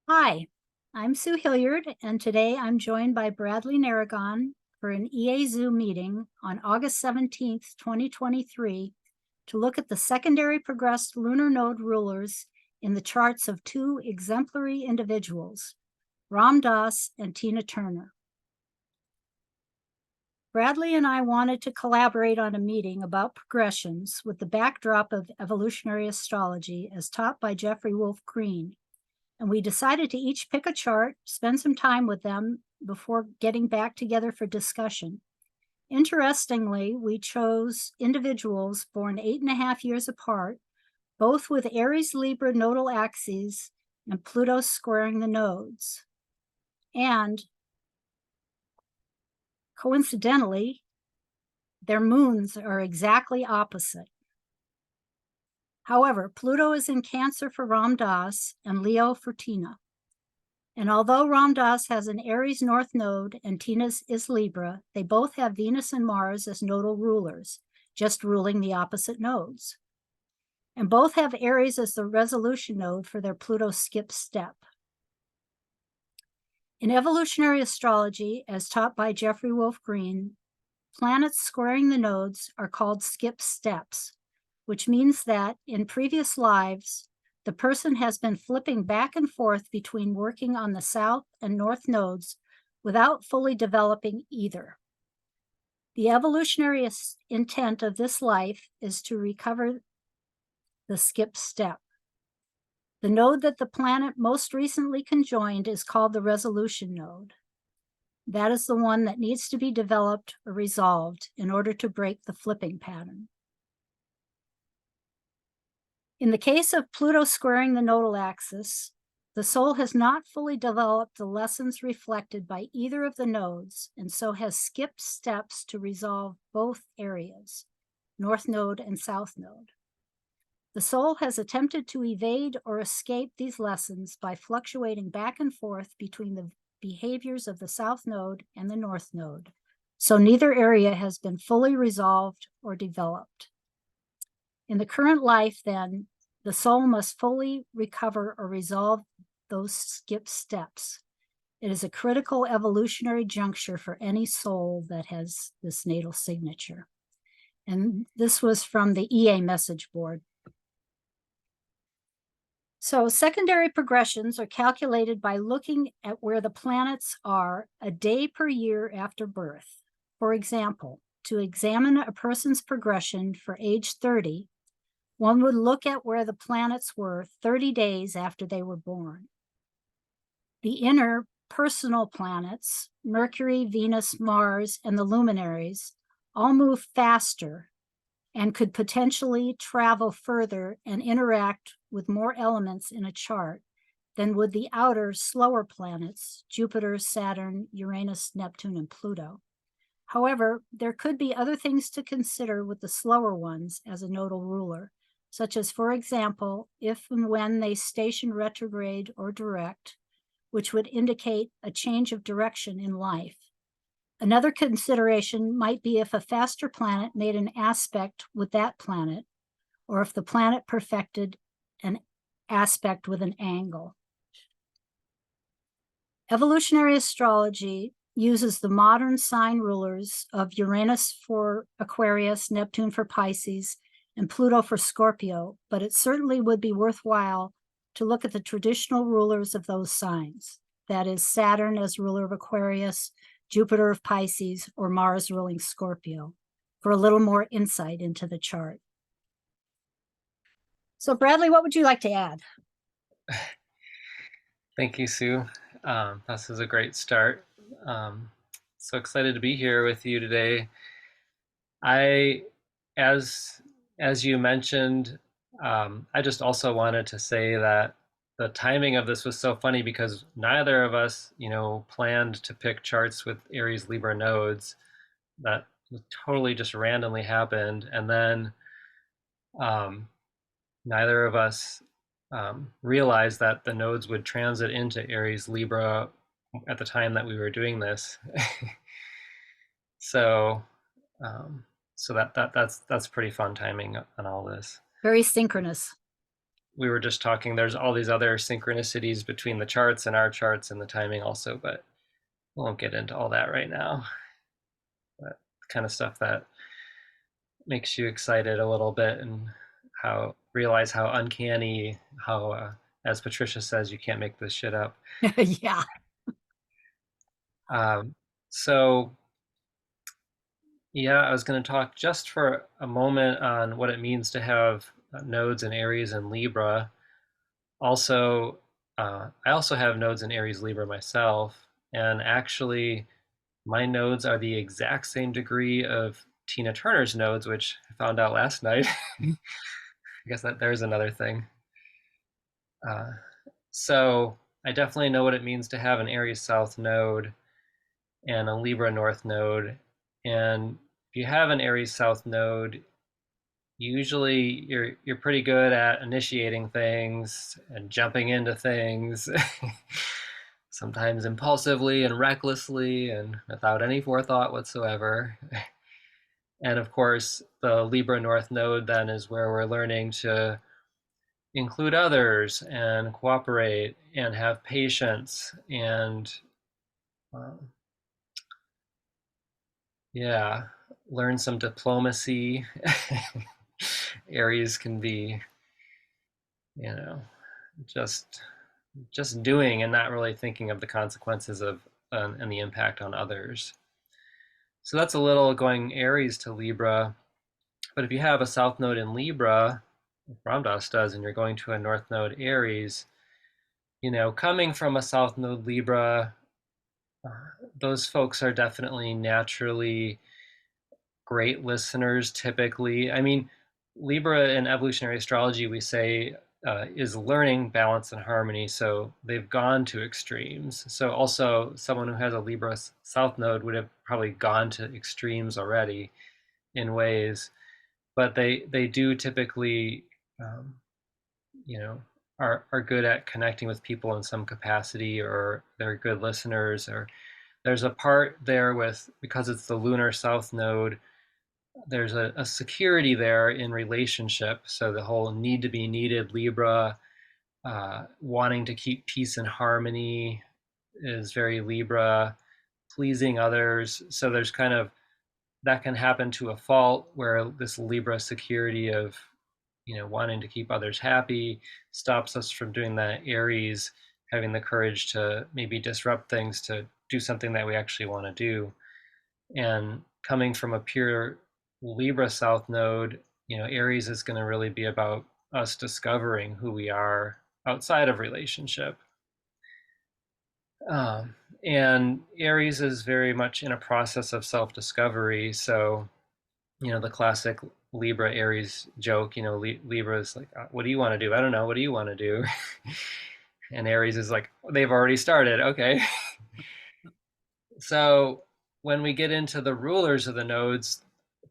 Hi, I'm Sue Hillyard, and today I'm joined by Bradley Naragon for an EA Zoom meeting on August 17th, 2023, to look at the secondary progressed lunar node rulers in the charts of two exemplary individuals, Ram Dass and Tina Turner. Bradley and I wanted to collaborate on a meeting about progressions with the backdrop of evolutionary astrology as taught by Jeffrey Wolf Green, and we decided to each pick a chart, spend some time with them before getting back together for discussion. Interestingly, we chose individuals born 8.5 years apart, both with Aries-Libra nodal axes and Pluto squaring the nodes. And coincidentally, their moons are exactly opposite. However, Pluto is in Cancer for Ram Dass and Leo for Tina. And although Ram Dass has an Aries North Node and Tina's is Libra, they both have Venus and Mars as nodal rulers, just ruling the opposite nodes. And both have Aries as the resolution node for their Pluto skip step. In evolutionary astrology, as taught by Jeffrey Wolf Green, planets squaring the nodes are called skip steps, which means that in previous lives, the person has been flipping back and forth between working on the south and north nodes without fully developing either. The evolutionary intent of this life is to recover the skip step. The node that the planet most recently conjoined is called the resolution node. That is the one that needs to be developed or resolved in order to break the flipping pattern. In the case of Pluto squaring the nodal axis, the soul has not fully developed the lessons reflected by either of the nodes, and so has skipped steps to resolve both areas, North Node and South Node. The soul has attempted to evade or escape these lessons by fluctuating back and forth between the behaviors of the South Node and the North Node, so neither area has been fully resolved or developed. In the current life, then, the soul must fully recover or resolve those skip steps. It is a critical evolutionary juncture for any soul that has this natal signature. And this was from the EA message board. So secondary progressions are calculated by looking at where the planets are a day per year after birth. For example, to examine a person's progression for age 30, one would look at where the planets were 30 days after they were born. The inner personal planets, Mercury, Venus, Mars, and the luminaries, all move faster and could potentially travel further and interact with more elements in a chart than would the outer, slower planets, Jupiter, Saturn, Uranus, Neptune, and Pluto. However, there could be other things to consider with the slower ones as a nodal ruler, such as, for example, if and when they station retrograde or direct, which would indicate a change of direction in life. Another consideration might be if a faster planet made an aspect with that planet, or if the planet perfected an aspect with an angle. Evolutionary astrology uses the modern sign rulers of Uranus for Aquarius, Neptune for Pisces, and Pluto for Scorpio, but it certainly would be worthwhile to look at the traditional rulers of those signs. That is Saturn as ruler of Aquarius, Jupiter of Pisces, or Mars ruling Scorpio, for a little more insight into the chart. So Bradley, what would you like to add? Thank you, Sue. This is a great start. So excited to be here with you today. I, as you mentioned, I just also wanted to say that the timing of this was so funny because neither of us, planned to pick charts with Aries Libra nodes. That totally just randomly happened, and then neither of us realized that the nodes would transit into Aries Libra at the time that we were doing this. so so that's pretty fun timing on all this. Very synchronous. we were just talking, there's all these other synchronicities between the charts and our charts and the timing also, but we won't get into all that right now. But kind of stuff that makes you excited a little bit, and realize how uncanny, how as Patricia says, you can't make this shit up. Yeah. Um, so yeah, I was going to talk just for a moment on what it means to have nodes in Aries and Libra. Also, I also have nodes in Aries Libra myself, and actually, my nodes are the exact same degree of Tina Turner's nodes, which I found out last night. I guess that there's another thing. Uh, so I definitely know what it means to have an Aries South node and a Libra North node. And if you have an Aries South node, usually you're pretty good at initiating things and jumping into things. Sometimes impulsively and recklessly and without any forethought whatsoever. And of course, the Libra North node then is where we're learning to include others and cooperate and have patience and um, yeah, learn some diplomacy. Aries can be, you know, just doing and not really thinking of the consequences of and the impact on others. So that's a little going Aries to Libra. But if you have a South Node in Libra, like Ramdas does, and you're going to a North Node Aries, coming from a South Node Libra, uh, those folks are definitely naturally great listeners typically. I mean, Libra in evolutionary astrology, we say, is learning balance and harmony. So they've gone to extremes. So also, someone who has a Libra South Node would have probably gone to extremes already in ways, but they do typically, um, you know, are good at connecting with people in some capacity, or they're good listeners, or there's a part there with, because it's the lunar South Node, there's a security there in relationship. So the whole need to be needed Libra, wanting to keep peace and harmony is very Libra, pleasing others. So there's kind of, that can happen to a fault, where this Libra security of, wanting to keep others happy stops us from doing that Aries, having the courage to maybe disrupt things to do something that we actually want to do. And coming from a pure Libra South Node, Aries is going to really be about us discovering who we are outside of relationship. Um, and Aries is very much in a process of self-discovery. So, the classic Libra Aries joke, Libra is like, what do you want to do? I don't know. What do you want to do? And Aries is like, they've already started. Okay. So when we get into the rulers of the nodes,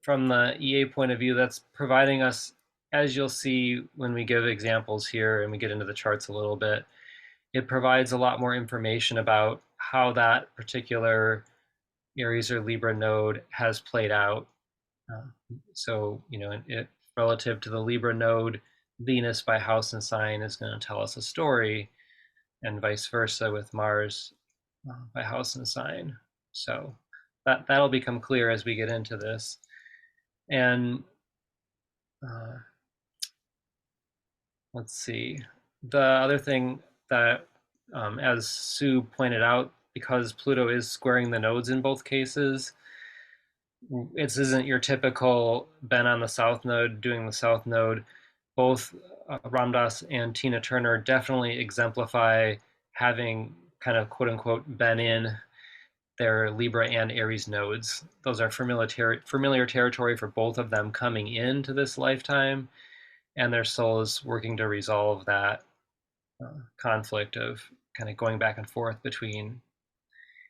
from the EA point of view, that's providing us, as you'll see when we give examples here and we get into the charts a little bit, it provides a lot more information about how that particular Aries or Libra node has played out. Uh, so, relative to the Libra node, Venus by house and sign is going to tell us a story, and vice versa with Mars by house and sign. So that'll become clear as we get into this. And uh, let's see. The other thing that, as Sue pointed out, because Pluto is squaring the nodes in both cases, it isn't your typical Ben on the South Node doing the South Node. Both Ramdas and Tina Turner definitely exemplify having kind of quote unquote been in their Libra and Aries nodes. Those are familiar territory for both of them coming into this lifetime, and their soul is working to resolve that conflict of kind of going back and forth between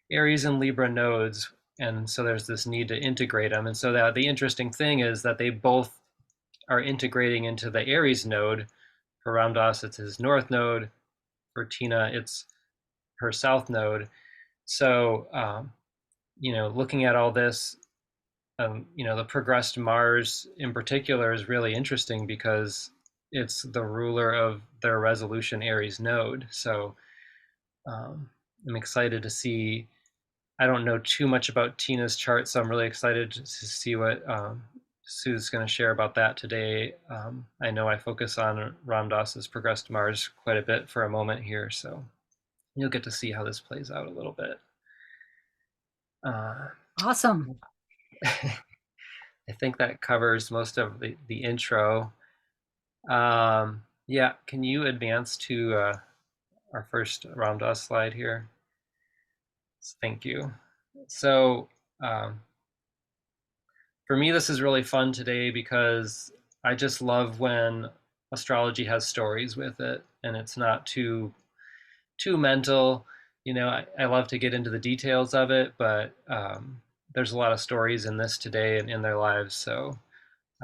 Aries and Libra nodes. And so there's this need to integrate them. And so the interesting thing is that they both are integrating into the Aries node. For Ramdas, it's his north node. For Tina, it's her south node. So, looking at all this, the progressed Mars in particular is really interesting, because it's the ruler of their resolution Aries node. So I'm excited to see. I don't know too much about Tina's chart, so I'm really excited to see what Sue's going to share about that today. I know I focus on Ram Dass's progressed Mars quite a bit for a moment here, so you'll get to see how this plays out a little bit. Awesome. I think that covers most of the intro. Yeah, can you advance to our first Ram Dass slide here? Thank you. So for me, this is really fun today because I just love when astrology has stories with it and it's not too mental. I love to get into the details of it, but there's a lot of stories in this today and in their lives. So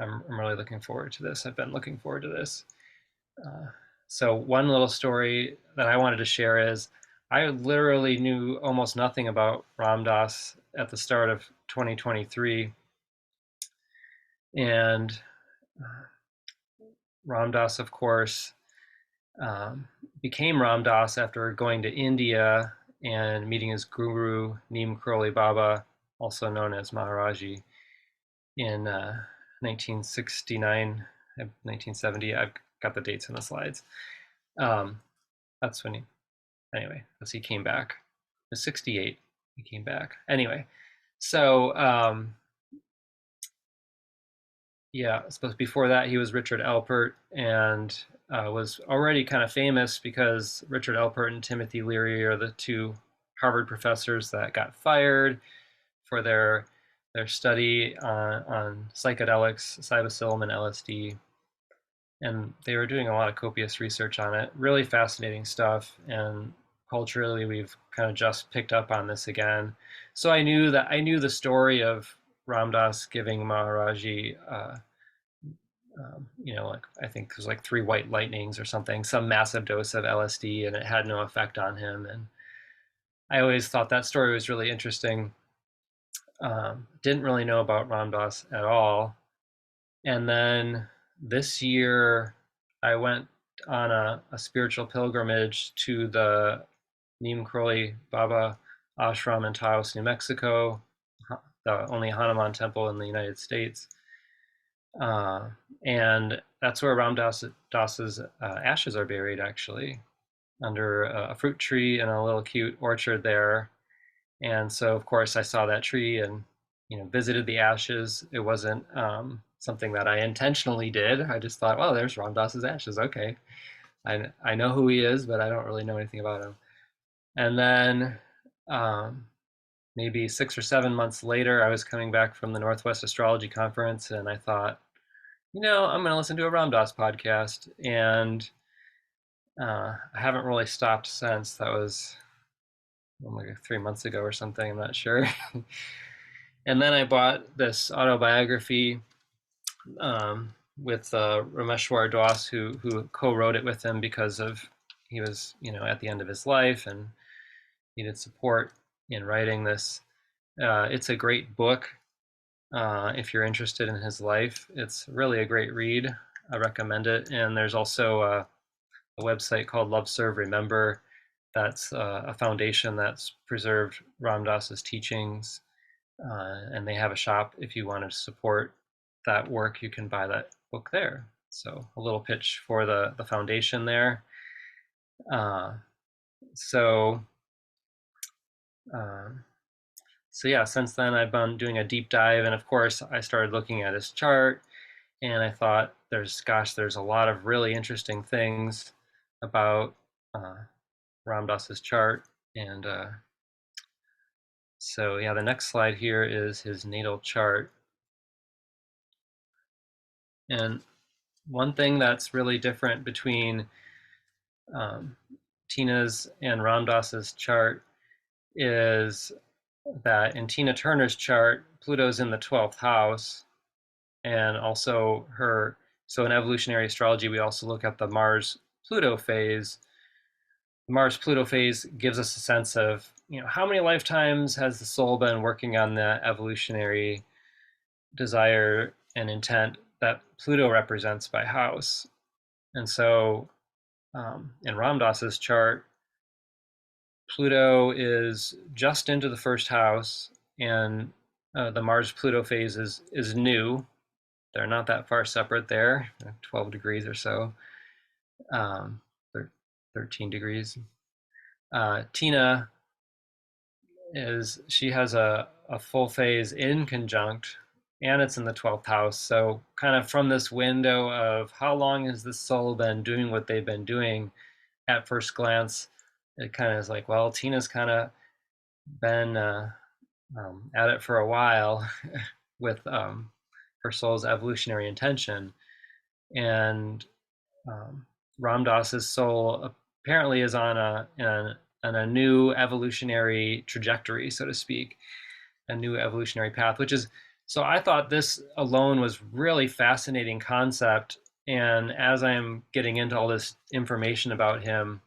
I'm really looking forward to this. I've been looking forward to this. So one little story that I wanted to share is I literally knew almost nothing about Ram Dass at the start of 2023. And Ram Dass, of course, became Ram Dass after going to India and meeting his guru, Neem Karoli Baba, also known as Maharaji, in 1969, 1970. I've got the dates in the slides. That's when anyway, as he came back. It was 68, he came back. Anyway, so yeah, I suppose before that he was Richard Alpert and was already kind of famous because Richard Alpert and Timothy Leary are the two Harvard professors that got fired for their study on psychedelics, psilocybin and LSD. And they were doing a lot of copious research on it. Really fascinating stuff. And culturally, we've kind of just picked up on this again. So I knew the story of Ram Dass giving Maharaji, like I think it was like 3 white lightnings or something, some massive dose of LSD, and it had no effect on him. And I always thought that story was really interesting. Didn't really know about Ram Dass at all. And then this year, I went on a spiritual pilgrimage to the Neem Karoli Baba ashram in Taos, New Mexico, the only Hanuman temple in the United States. And that's where Ram Dass's ashes are buried, actually, under a fruit tree in a little cute orchard there. And so, of course, I saw that tree and visited the ashes. It wasn't something that I intentionally did. I just thought, well, there's Ram Dass's ashes. Okay, I know who he is, but I don't really know anything about him. And then maybe 6 or 7 months later, I was coming back from the Northwest Astrology Conference, and I thought, I'm going to listen to a Ram Dass podcast. And I haven't really stopped since. That was like 3 months ago or something. I'm not sure. And then I bought this autobiography with Rameshwar Das, who co-wrote it with him because he was at the end of his life and needed support in writing this. It's a great book if you're interested in his life. It's really a great read. I recommend it. And there's also a website called Love, Serve, Remember. That's a foundation that's preserved Ram Dass's teachings. And they have a shop. If you want to support that work, you can buy that book there. So a little pitch for the foundation there. So yeah, since then I've been doing a deep dive, and of course I started looking at his chart, and I thought there's a lot of really interesting things about Ram Dass's chart. And so yeah, the next slide here is his natal chart. And one thing that's really different between Tina's and Ram Dass's chart is that in Tina Turner's chart, Pluto's in the 12th house, and also so in evolutionary astrology, we also look at the Mars-Pluto phase. The Mars-Pluto phase gives us a sense of, how many lifetimes has the soul been working on the evolutionary desire and intent that Pluto represents by house. And so in Ram Dass's chart, Pluto is just into the first house, and the Mars-Pluto phase is new. They're not that far separate there, 12 degrees or so, um, 13 degrees. Tina she has a full phase in conjunct, and it's in the 12th house. So kind of from this window of how long has this soul been doing what they've been doing, at first glance, it kind of is like, well, Tina's kind of been at it for a while with her soul's evolutionary intention. And Ram Dass's soul apparently is on a new evolutionary trajectory, so to speak, a new evolutionary path, which is, so I thought this alone was really fascinating concept. And as I'm getting into all this information about him,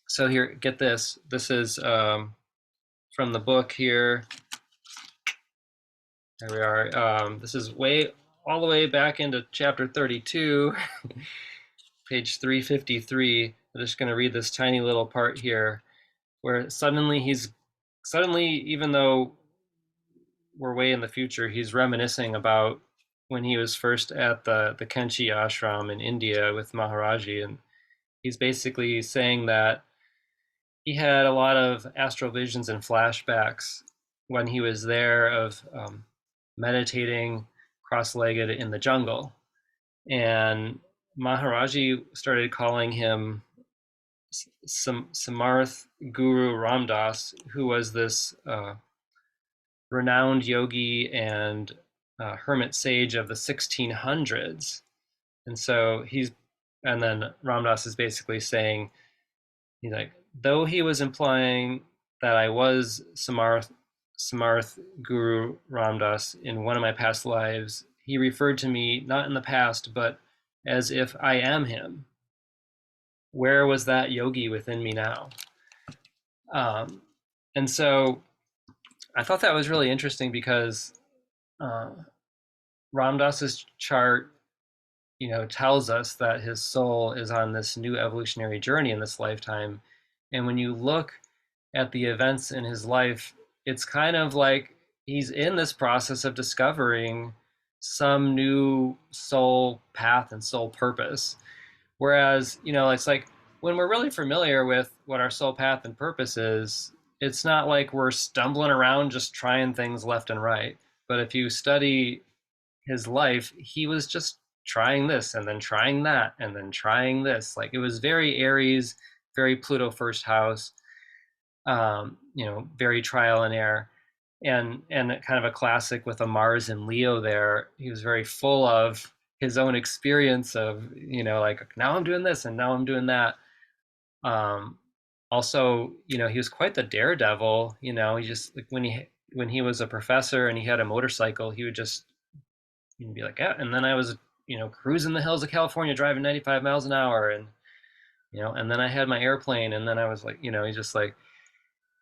so here, get this. This is from the book here. There we are. This is all the way back into chapter 32, page 353. I'm just going to read this tiny little part here, where suddenly, even though we're way in the future, he's reminiscing about when he was first at the Kenchi ashram in India with Maharaji, and he's basically saying that he had a lot of astral visions and flashbacks when he was there of meditating cross-legged in the jungle. And Maharaji started calling him Samarth Guru Ramdas, who was this renowned yogi and hermit sage of the 1600s. And so and then Ramdas is basically saying, he's like, though he was implying that I was Samarth Guru Ramdas in one of my past lives, he referred to me not in the past, but as if I am him. Where was that yogi within me now? And so I thought that was really interesting because Ramdas's chart, tells us that his soul is on this new evolutionary journey in this lifetime. And when you look at the events in his life, it's kind of like he's in this process of discovering some new soul path and soul purpose. Whereas, it's like when we're really familiar with what our soul path and purpose is, it's not like we're stumbling around just trying things left and right. But if you study his life, he was just trying this and then trying that and then trying this. Like it was very Aries, very Pluto first house, very trial and error. And kind of a classic with a Mars and Leo there. He was very full of his own experience of, like now I'm doing this and now I'm doing that. Also, he was quite the daredevil. He just like when he was a professor and he had a motorcycle, he would just be like, yeah. And then I was, cruising the hills of California, driving 95 miles an hour, and and then I had my airplane, and then I was like, he's just like,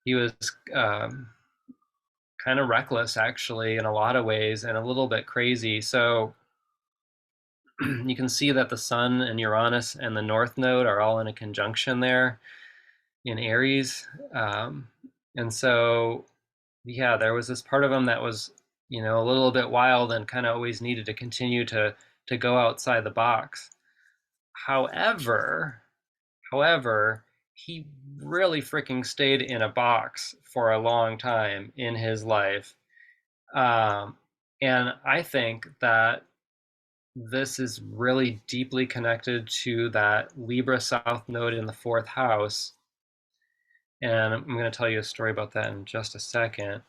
he was kind of reckless actually in a lot of ways and a little bit crazy. So you can see that the Sun and Uranus and the North Node are all in a conjunction there in Aries. And so, yeah, there was this part of him that was, a little bit wild and kind of always needed to continue to go outside the box. However, he really freaking stayed in a box for a long time in his life. And I think that this is really deeply connected to that Libra South Node in the 4th house. And I'm going to tell you a story about that in just a second.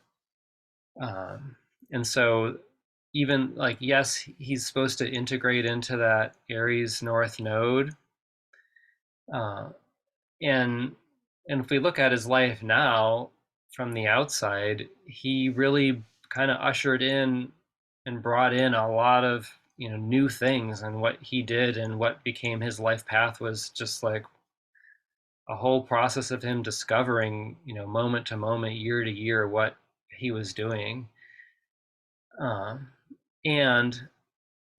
And so even like, yes, he's supposed to integrate into that Aries North Node. And if we look at his life now from the outside, he really kind of ushered in and brought in a lot of new things, and what he did and what became his life path was just like a whole process of him discovering moment to moment, year to year, what he was doing. And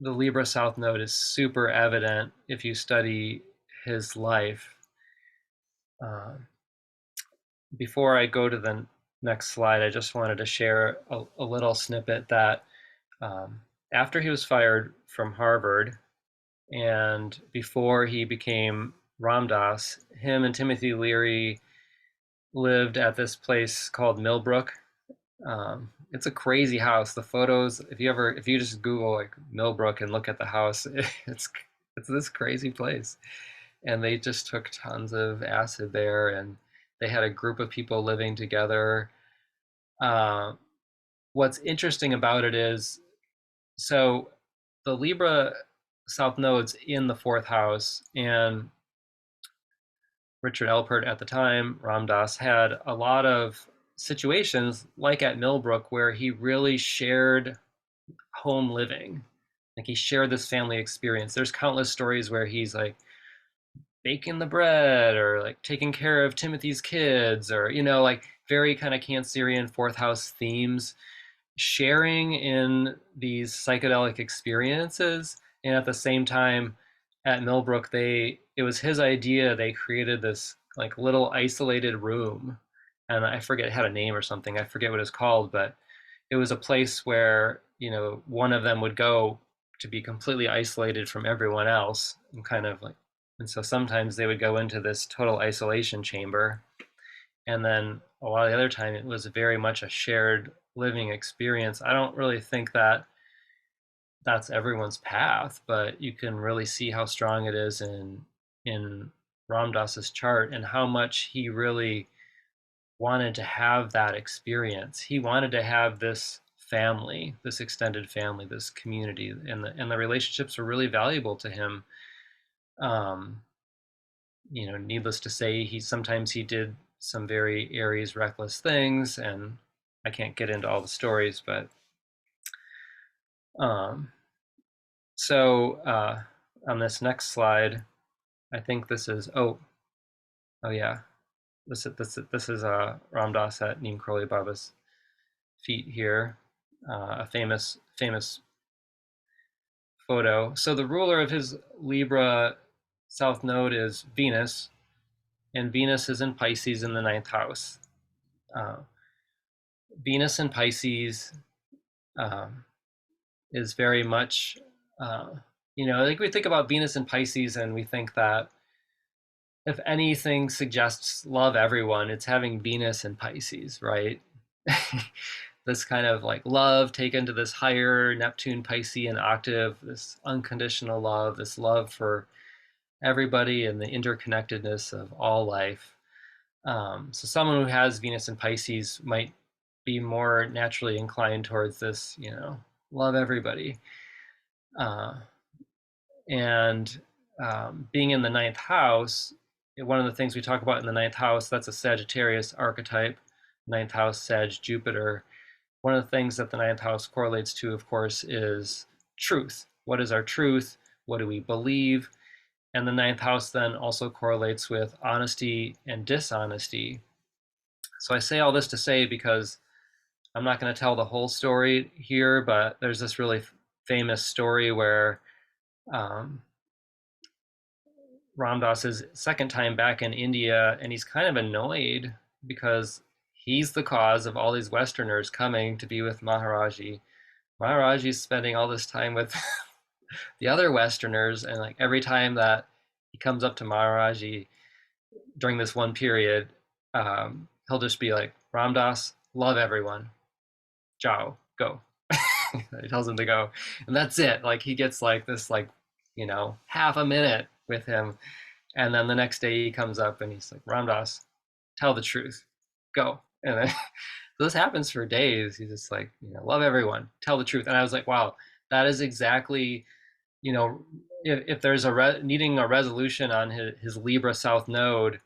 the Libra South Node is super evident if you study his life. Before I go to the next slide, I just wanted to share a little snippet that after he was fired from Harvard and before he became Ram Dass, him and Timothy Leary lived at this place called Millbrook. It's a crazy house. The photos, if you just Google like Millbrook and look at the house, it's this crazy place. And they just took tons of acid there, and they had a group of people living together. Uh, what's interesting about it is, so the Libra South Node's in the fourth house, and Richard Alpert at the time, Ram Dass, had a lot of situations like at Millbrook where he really shared home living. Like he shared this family experience. There's countless stories where he's like baking the bread or like taking care of Timothy's kids, or like very kind of Cancerian fourth house themes, sharing in these psychedelic experiences. And at the same time, at Millbrook, it was his idea. They created this like little isolated room, and I forget, it had a name or something. I forget what it's called, but it was a place where one of them would go to be completely isolated from everyone else, and kind of like, and so sometimes they would go into this total isolation chamber, and then a lot of the other time it was very much a shared living experience. I don't really think that that's everyone's path, but you can really see how strong it is in Ram Dass's chart, and how much he really wanted to have that experience. He wanted to have this family, this extended family, this community, and the relationships were really valuable to him. Um, Needless to say, he did some very Aries reckless things, and I can't get into all the stories, but um, so on this next slide, I think this is oh yeah, this is Ram Dass at Neem Karoli Baba's feet here, a famous photo. So the ruler of his Libra South Node is Venus, and Venus is in Pisces in the ninth house. Uh, Venus in Pisces um, is very much, like we think about Venus in Pisces and we think that if anything suggests love everyone, it's having Venus in Pisces, right? This kind of like love taken to this higher Neptune Piscean octave, this unconditional love, this love for everybody and the interconnectedness of all life. So someone who has Venus in Pisces might be more naturally inclined towards this, love everybody. And being in the ninth house, one of the things we talk about in the ninth house, that's a Sagittarius archetype, ninth house, Sag, Jupiter. One of the things that the ninth house correlates to, of course, is truth. What is our truth? What do we believe? And the ninth house then also correlates with honesty and dishonesty. So I say all this to say, because I'm not going to tell the whole story here, but there's this really famous story where um, Ram Dass's second time back in India, and he's kind of annoyed because he's the cause of all these Westerners coming to be with Maharaji. Maharaji's spending all this time with the other Westerners, and like every time that he comes up to Maharaji during this one period, he'll just be like, Ram Dass, love everyone. Ciao, go. He tells him to go, and that's it. Like he gets like this, like half a minute with him, and then the next day he comes up and he's like, Ram Dass, tell the truth, go. And then so this happens for days. He's just like, love everyone, tell the truth. And I was like, wow, that is exactly, if there's needing a resolution on his Libra South Node,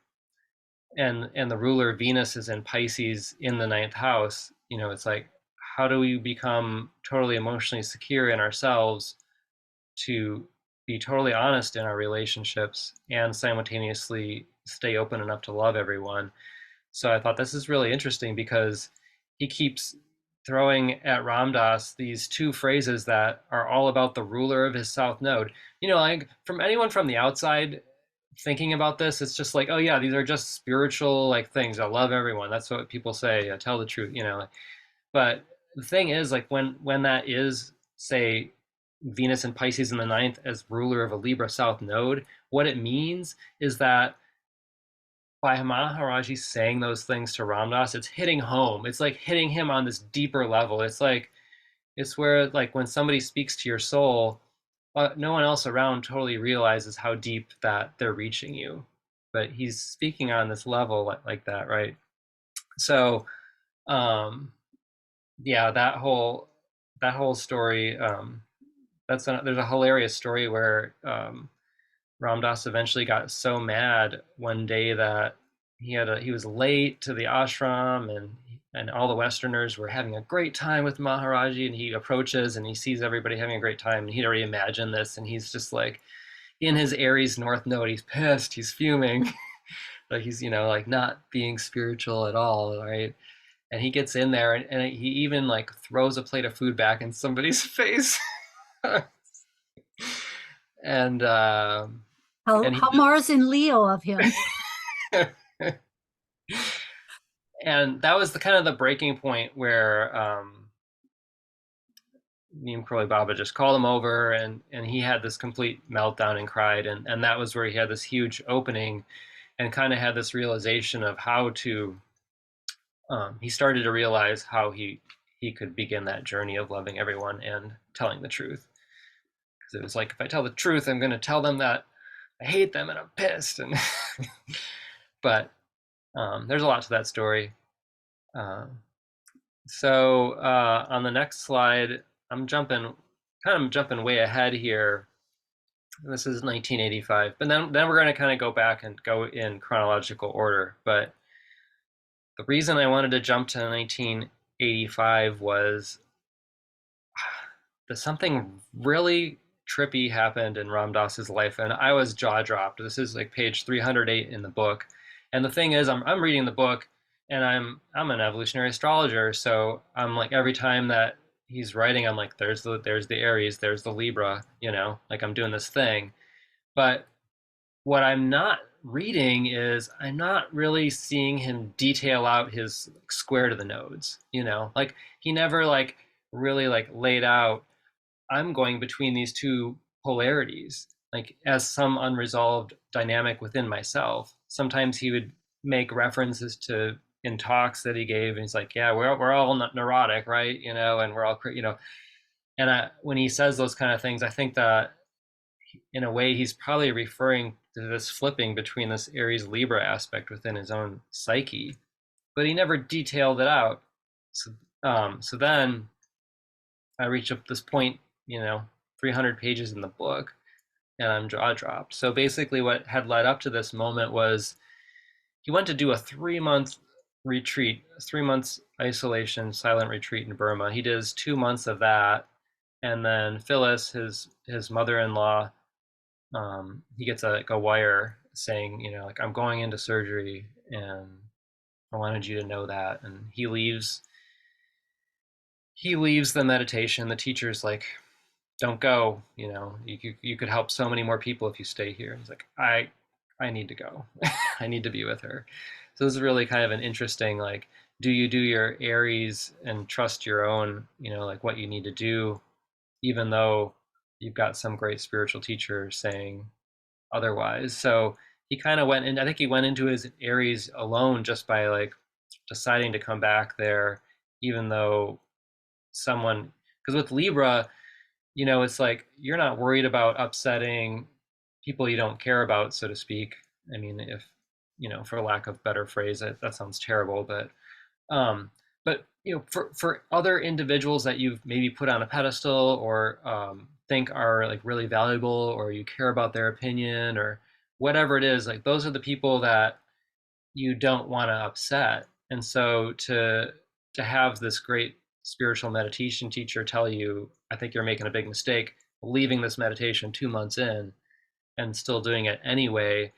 and the ruler Venus is in Pisces in the ninth house, it's like, how do we become totally emotionally secure in ourselves to be totally honest in our relationships and simultaneously stay open enough to love everyone? So I thought this is really interesting because he keeps throwing at Ramdas these two phrases that are all about the ruler of his south node. Like from anyone from the outside thinking about this, it's just like, oh yeah, these are just spiritual like things. I love everyone. That's what people say. Tell the truth. But the thing is, like when that is, say, Venus and Pisces in the ninth as ruler of a Libra South node, what it means is that by Maharaji saying those things to Ramdas, it's hitting home. It's like hitting him on this deeper level. It's where like when somebody speaks to your soul, no one else around totally realizes how deep that they're reaching you, but he's speaking on this level like that, right? So, um, yeah, that whole story. There's a hilarious story where Ram Dass eventually got so mad one day that he was late to the ashram, and all the Westerners were having a great time with Maharaji, and he approaches and he sees everybody having a great time, and he'd already imagined this, and he's just like in his Aries North Node, he's pissed, he's fuming, like he's like not being spiritual at all, right? And he gets in there, and he even like throws a plate of food back in somebody's face. and How, and he how Mars and Leo of him. and that was the kind of the breaking point where Neem Crowley Baba just called him over, and he had this complete meltdown and cried, and that was where he had this huge opening and kind of had this realization of how to he started to realize how he could begin that journey of loving everyone and telling the truth, because it was like, if I tell the truth, I'm going to tell them that I hate them and I'm pissed, and but there's a lot to that story. So on the next slide, I'm jumping way ahead here. This is 1985, but then we're going to kind of go back and go in chronological order. But the reason I wanted to jump to 1985 was that something really trippy happened in Ram Dass's life, and I was jaw dropped. This is like page 308 in the book, and the thing is, I'm reading the book, and I'm an evolutionary astrologer, so I'm like, every time that he's writing, I'm like, there's the Aries, there's the Libra, like I'm doing this thing, but what I'm not reading is I'm not really seeing him detail out his like, square to the nodes, like he never like really like laid out, I'm going between these two polarities, like as some unresolved dynamic within myself. Sometimes he would make references to in talks that he gave, and he's like, yeah, we're all neurotic, right? And we're all, and when he says those kind of things, I think that in a way he's probably referring to this flipping between this Aries Libra aspect within his own psyche, but he never detailed it out. So then I reach up this point, 300 pages in the book, and I'm jaw dropped. So basically, what had led up to this moment was he went to do a 3-month retreat, 3 months isolation, silent retreat in Burma. He does 2 months of that, and then Phyllis, his mother-in-law, he gets a wire saying, like, I'm going into surgery, and I wanted you to know that. And he leaves the meditation. The teacher's like, don't go, you could help so many more people if you stay here. He's like, I need to go. I need to be with her. So this is really kind of an interesting, like, do you do your Aries and trust your own, like what you need to do, even though you've got some great spiritual teacher saying otherwise. So he kind of went in, I think he went into his Aries alone just by like deciding to come back there, even though someone, because with Libra, it's like you're not worried about upsetting people you don't care about, so to speak. I mean, if, for lack of better phrase, that sounds terrible, um, but for other individuals that you've maybe put on a pedestal, or think are like really valuable, or you care about their opinion, or whatever it is, like those are the people that you don't want to upset. And so to have this great spiritual meditation teacher tell you, I think you're making a big mistake leaving this meditation 2 months in and still doing it anyway,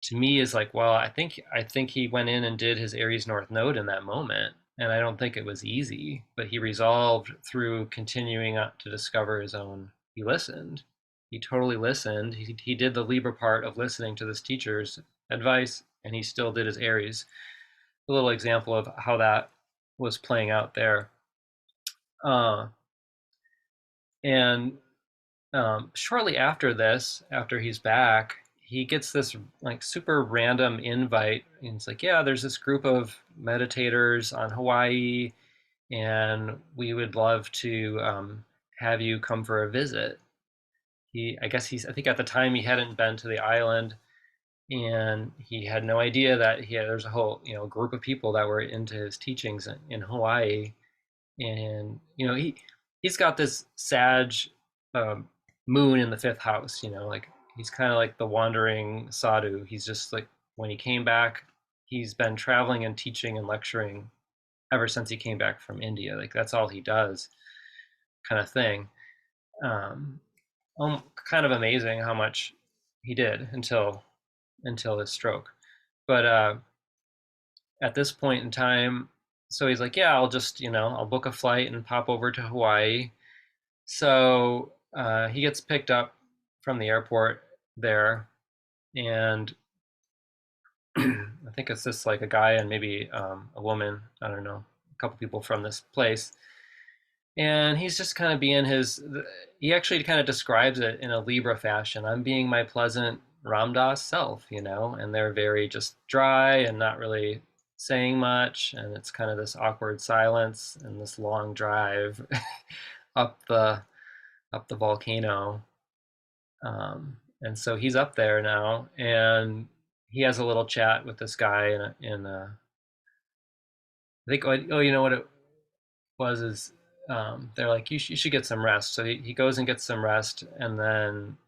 to me is like, well, I think he went in and did his Aries North Node in that moment. and I don't think it was easy, but he resolved through continuing to discover his own. He listened. He totally listened. He did the Libra part of listening to this teacher's advice, and he still did his Aries. A little example of how that was playing out there. Uh, and Shortly after this, after he's back, he gets this like super random invite. And it's like, yeah, there's this group of meditators on Hawaii, and we would love to have you come for a visit. I think at the time he hadn't been to the island, and he had no idea that there's a whole group of people that were into his teachings in Hawaii. And he's got this Sag um, moon in the fifth house. Like he's kind of like the wandering sadhu. He's just like, when he came back, he's been traveling and teaching and lecturing ever since he came back from India. Like that's all he does, kind of thing. um, Kind of amazing how much he did until his stroke. But at this point in time, so he's like, yeah, I'll just I'll book a flight and pop over to Hawaii. So he gets picked up from the airport there, and I think it's just like a guy and maybe a woman. I don't know, a couple people from this place, and he's just kind of being his. He actually kind of describes it in a Libra fashion. I'm being my pleasant Ram Dass self, and they're very just dry and not really saying much, and it's kind of this awkward silence and this long drive up the volcano. And so he's up there now, and he has a little chat with this guy I think, oh, you know what it was is they're like, you should get some rest. So he goes and gets some rest, and then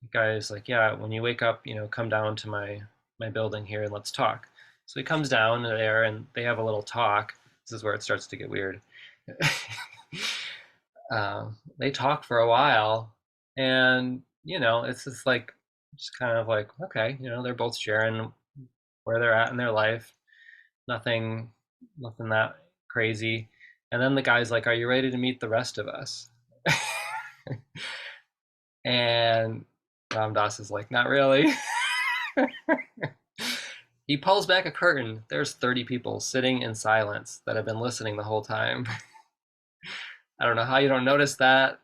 the guy is like, yeah, when you wake up, come down to my building here and let's talk. So he comes down there and they have a little talk. This is where it starts to get weird. They talk for a while, and it's just like, just kind of like, okay, they're both sharing where they're at in their life. Nothing that crazy. And then the guy's like, are you ready to meet the rest of us? And Ram Dass is like, not really. He pulls back a curtain. There's 30 people sitting in silence that have been listening the whole time. I don't know how you don't notice that,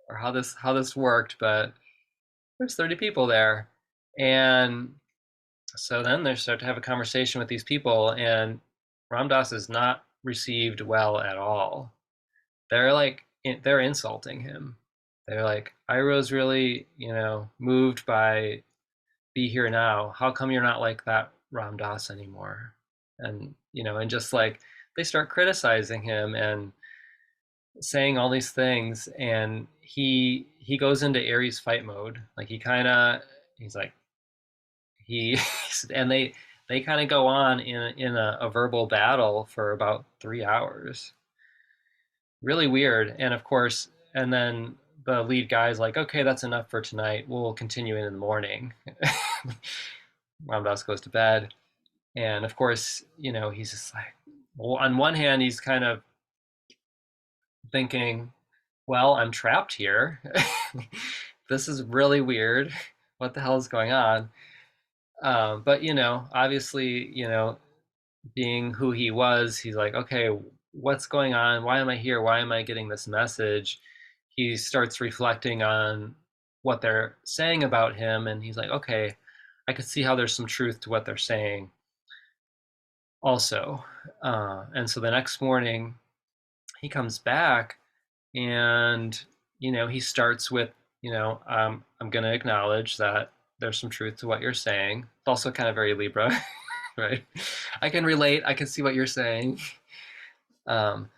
or how this worked, but there's 30 people there. And so then they start to have a conversation with these people, and Ram Dass is not received well at all. They're insulting him. They're like, I was really, moved by Be Here Now. How come you're not like that Ram Dass anymore? And just like, they start criticizing him and saying all these things, and he goes into Aries fight mode. Like he's like, he and they kind of go on in a verbal battle for about 3 hours. Really weird. And of course, and then the lead guy's like, okay, that's enough for tonight, we'll continue in the morning. Ram Dass goes to bed, and of course, he's just like, well, on one hand he's kind of thinking, well, I'm trapped here. This is really weird. What the hell is going on? But obviously, being who he was, he's like, okay, what's going on? Why am I here? Why am I getting this message? He starts reflecting on what they're saying about him, and he's like, okay, I could see how there's some truth to what they're saying also. And so the next morning he comes back, and he starts with, I'm going to acknowledge that there's some truth to what you're saying. It's also kind of very Libra. Right? I can relate. I can see what you're saying. Um,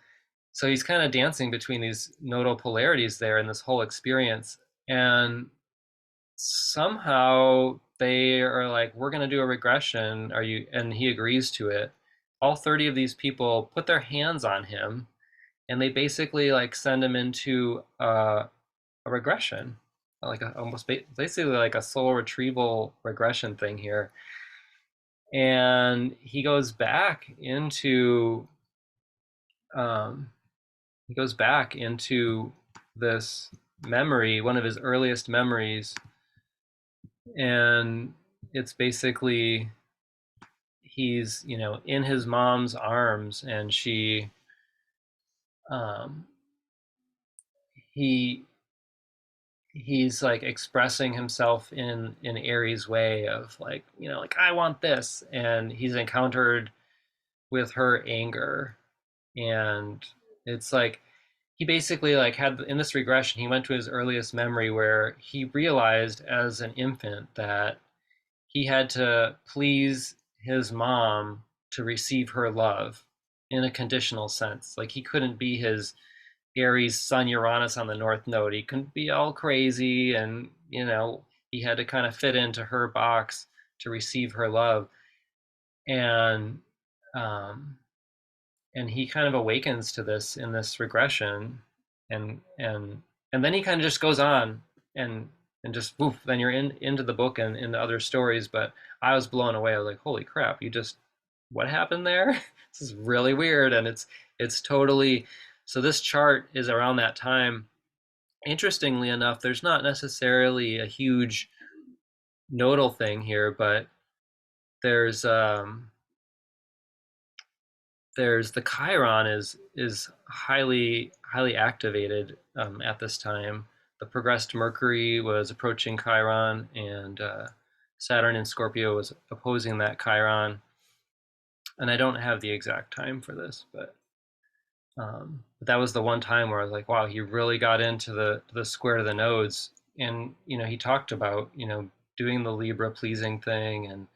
so he's kind of dancing between these nodal polarities there in this whole experience. And somehow they are like, we're going to do a regression. And he agrees to it. All 30 of these people put their hands on him, and they basically like send him into a regression, like almost basically like a soul retrieval regression thing here. And he goes back into um, he goes back into this memory, one of his earliest memories, and it's basically he's in his mom's arms, and she um, he he's like expressing himself in Aries way of like like I want this, and he's encountered with her anger, and it's like he basically like had in this regression he went to his earliest memory where he realized as an infant that he had to please his mom to receive her love in a conditional sense. Like he couldn't be his Aries Sun Uranus on the North Node. He couldn't be all crazy, and he had to kind of fit into her box to receive her love. And um, and he kind of awakens to this in this regression, and then he kind of just goes on, and just woof, then you're into the book and into other stories. But I was blown away. I was like, holy crap, you just what happened there? This is really weird. And it's totally so this chart is around that time. Interestingly enough, there's not necessarily a huge nodal thing here, but there's there's the Chiron is highly activated at this time. The progressed Mercury was approaching Chiron, and Saturn in Scorpio was opposing that Chiron. And I don't have the exact time for this, but that was the one time where I was like, wow, he really got into the square of the nodes. And he talked about doing the Libra pleasing thing,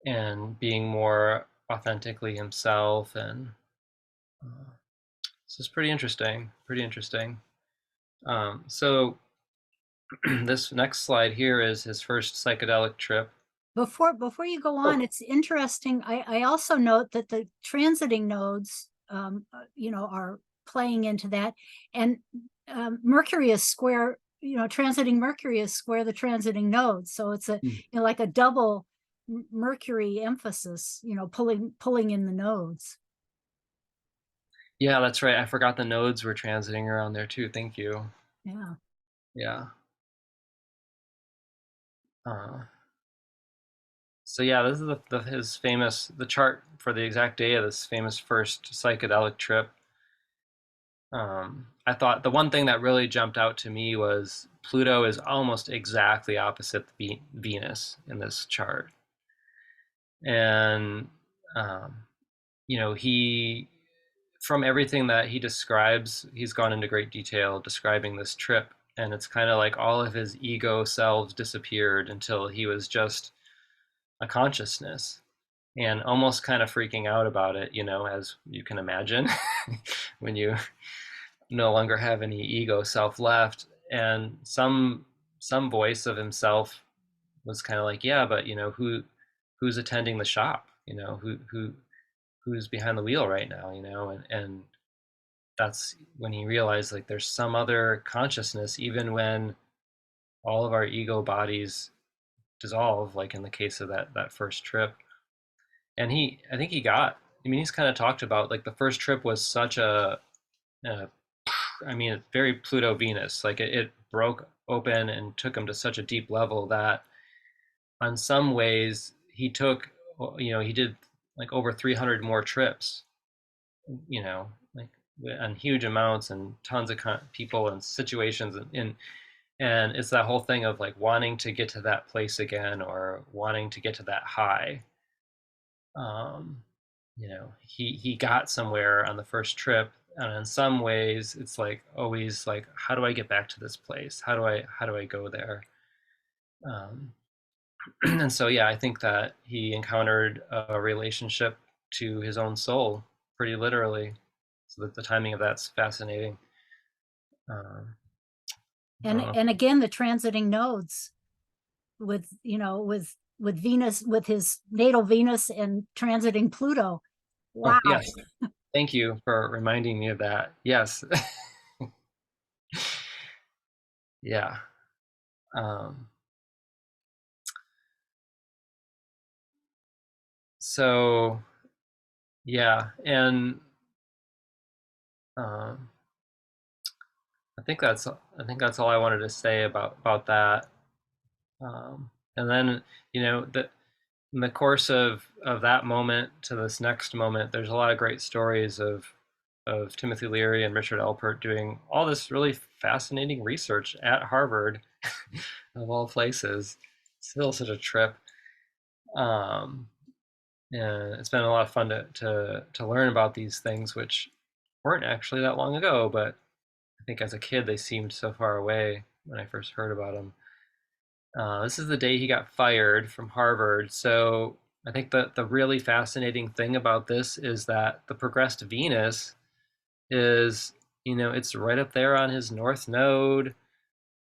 and being more authentically himself, and uh, so it's pretty interesting. Pretty interesting. So this next slide here is his first psychedelic trip. Before you go on, it's interesting. I also note that the transiting nodes, are playing into that, and Mercury is square. Transiting Mercury is square the transiting nodes, so it's a like a double Mercury emphasis. Pulling in the nodes. Yeah, that's right. I forgot the nodes were transiting around there too. Thank you. Yeah. Yeah. Uh, so yeah, this is his famous the chart for the exact day of this famous first psychedelic trip. I thought the one thing that really jumped out to me was Pluto is almost exactly opposite Venus in this chart, and um, he from everything that he describes, he's gone into great detail describing this trip, and it's kind of like all of his ego selves disappeared until he was just a consciousness, and almost kind of freaking out about it, as you can imagine, when you no longer have any ego self left. And some voice of himself was kind of like, yeah, but who's attending the shop, who's behind the wheel right now, and that's when he realized like there's some other consciousness even when all of our ego bodies dissolve, like in the case of that first trip. And I think he got, I mean, he's kind of talked about like the first trip was such a I mean, very Pluto Venus. Like it broke open and took him to such a deep level that, on some ways, he took, he did like over 300 more trips. Like on huge amounts and tons of people and situations, and it's that whole thing of like wanting to get to that place again or wanting to get to that high. Um, he got somewhere on the first trip, and in some ways it's like always like, how do I get back to this place? How do I go there? um, and so yeah, I think that he encountered a relationship to his own soul pretty literally, so that the timing of that's fascinating. um, I don't And know. and again, the transiting nodes with with Venus, with his natal Venus and transiting Pluto. Oh Wow. yes, thank you for reminding me of that. Yes. Yeah. um, so yeah, and Um, I think that's all I wanted to say about that. And then, you know, in the course of that moment to this next moment, there's a lot of great stories of Timothy Leary and Richard Alpert doing all this really fascinating research at Harvard, of all places. Still such a trip. Um, and it's been a lot of fun to learn about these things, which weren't actually that long ago, but I think as a kid they seemed so far away when I first heard about them. This is the day he got fired from Harvard. So I think that the really fascinating thing about this is that the progressed Venus is, you know, it's right up there on his North Node,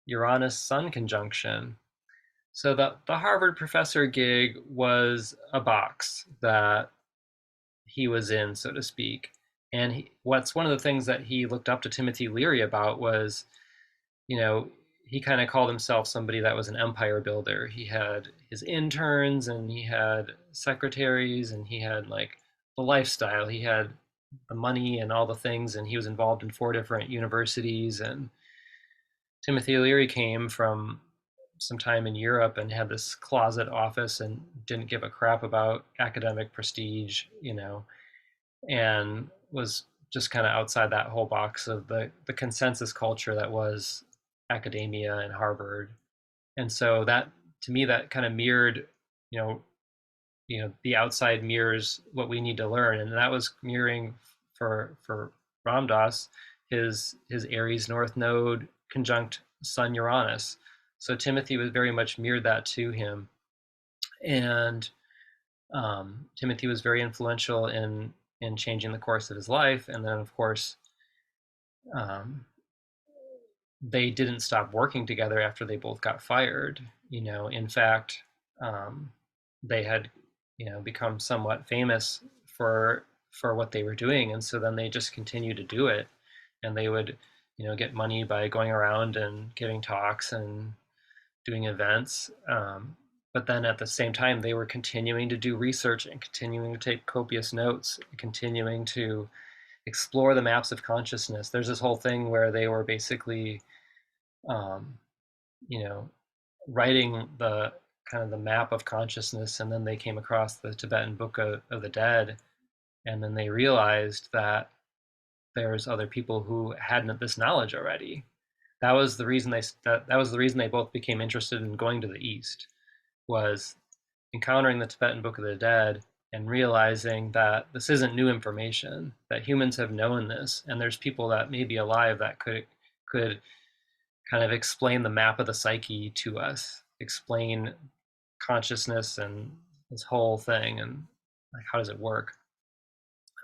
Uranus Sun conjunction. So the Harvard professor gig was a box that he was in, so to speak. And what's one of the things that he looked up to Timothy Leary about was, you know, he kind of called himself somebody that was an empire builder. He had his interns and he had secretaries and he had like the lifestyle. He had the money and all the things, and he was involved in 4 different universities. And Timothy Leary came from some time in Europe and had this closet office and didn't give a crap about academic prestige, you know, and was just kind of outside that whole box of the consensus culture that was academia and Harvard. And so that, to me, that kind of mirrored, you know, the outside mirrors what we need to learn, and that was mirroring for Ramdas, his Aries North Node conjunct Sun Uranus. So Timothy was very much mirrored that to him, and Timothy was very influential in changing the course of his life. And then, of course, um, they didn't stop working together after they both got fired. You know, in fact, um, they had, you know, become somewhat famous for what they were doing, and so then they just continued to do it, and they would, you know, get money by going around and giving talks and doing events. But then at the same time, they were continuing to do research and continuing to take copious notes, continuing to explore the maps of consciousness. There's this whole thing where they were basically, um, you know, writing the kind of the map of consciousness, and then they came across the Tibetan Book of the Dead, and then they realized that there's other people who hadn't this knowledge already. That was the reason that was the reason they both became interested in going to the East, was encountering the Tibetan Book of the Dead and realizing that this isn't new information, that humans have known this, and there's people that may be alive that could kind of explain the map of the psyche to us, explain consciousness and this whole thing, and like how does it work.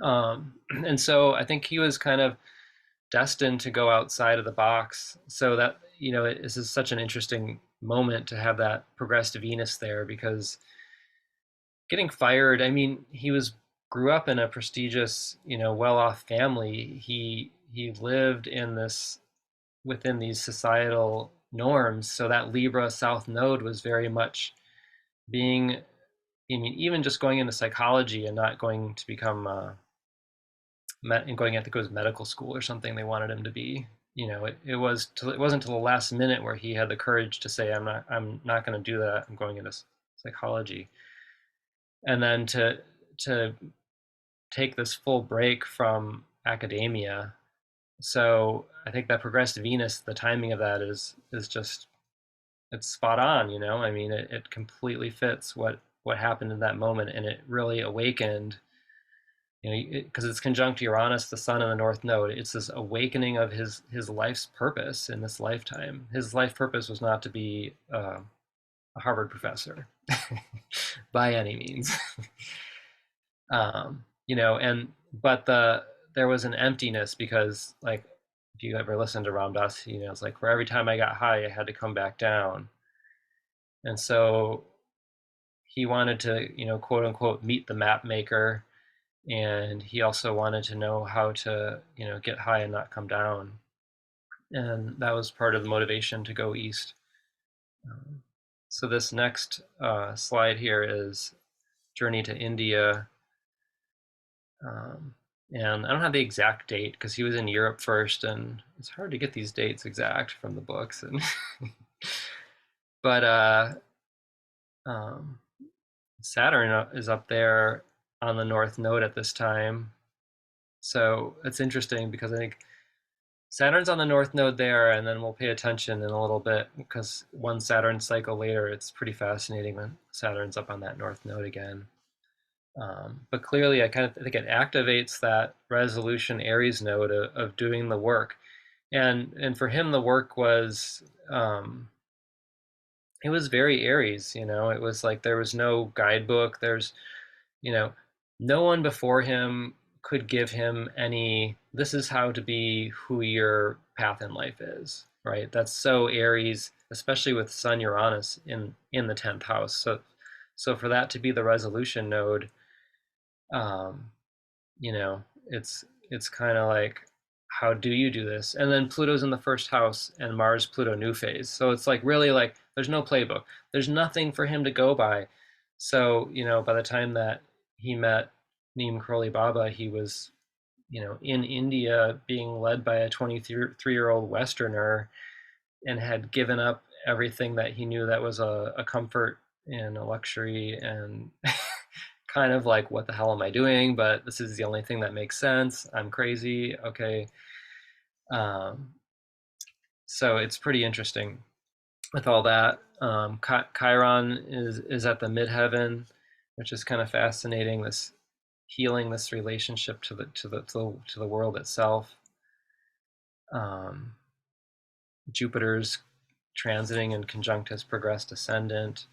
And so I think he was kind of destined to go outside of the box. So that, you know, this is such an interesting moment to have that progressed Venus there, because getting fired, I mean, he was grew up in a prestigious, you know, well-off family. He lived in this within these societal norms. So that Libra South Node was very much being, I mean, even just going into psychology and not going to become, and going, I think it was medical school or something they wanted him to be. You know, it wasn't until the last minute where he had the courage to say, I'm not going to do that. I'm going into psychology. And then to take this full break from academia. So I think that progressed Venus, the timing of that is just, it's spot on. You know, I mean, it completely fits what happened in that moment, and it really awakened. You know, because it's conjunct Uranus, the Sun, and the North Node. It's this awakening of his life's purpose in this lifetime. His life purpose was not to be a Harvard professor by any means. You know, and but there was an emptiness, because, like, if you ever listen to Ram Dass, you know, it's like for every time I got high, I had to come back down. And so he wanted to, you know, quote unquote, meet the map maker, and he also wanted to know how to, you know, get high and not come down. And that was part of the motivation to go east. Um, so this next slide here is Journey to India. Um, And I don't have the exact date because he was in Europe first, and it's hard to get these dates exact from the books. And but um, Saturn is up there on the North Node at this time, so it's interesting because I think Saturn's on the North Node there, and then we'll pay attention in a little bit because one Saturn cycle later, it's pretty fascinating when Saturn's up on that North Node again. But clearly, I kind of think it activates that resolution Aries node of doing the work, and for him, the work was it was very Aries. It was like there was no guidebook. You know, no one before him could give him any, this is how to be who your path in life is, right? That's so Aries, especially with Sun Uranus in the 10th house. So for that to be the resolution node, um, you know, it's kind of like, how do you do this? And then Pluto's in the first house and Mars Pluto new phase. So it's like really like there's no playbook. There's nothing for him to go by. So, by the time that he met Neem Karoli Baba, he was, in India being led by a 23-year-old Westerner and had given up everything that he knew that was a comfort and a luxury and kind of like, what the hell am I doing? But this is the only thing that makes sense. I'm crazy. Okay. Um, so it's pretty interesting with all that. Chiron is at the midheaven, which is kind of fascinating. This healing, this relationship to the world itself. Um, Jupiter's transiting in conjunct his progressed ascendant.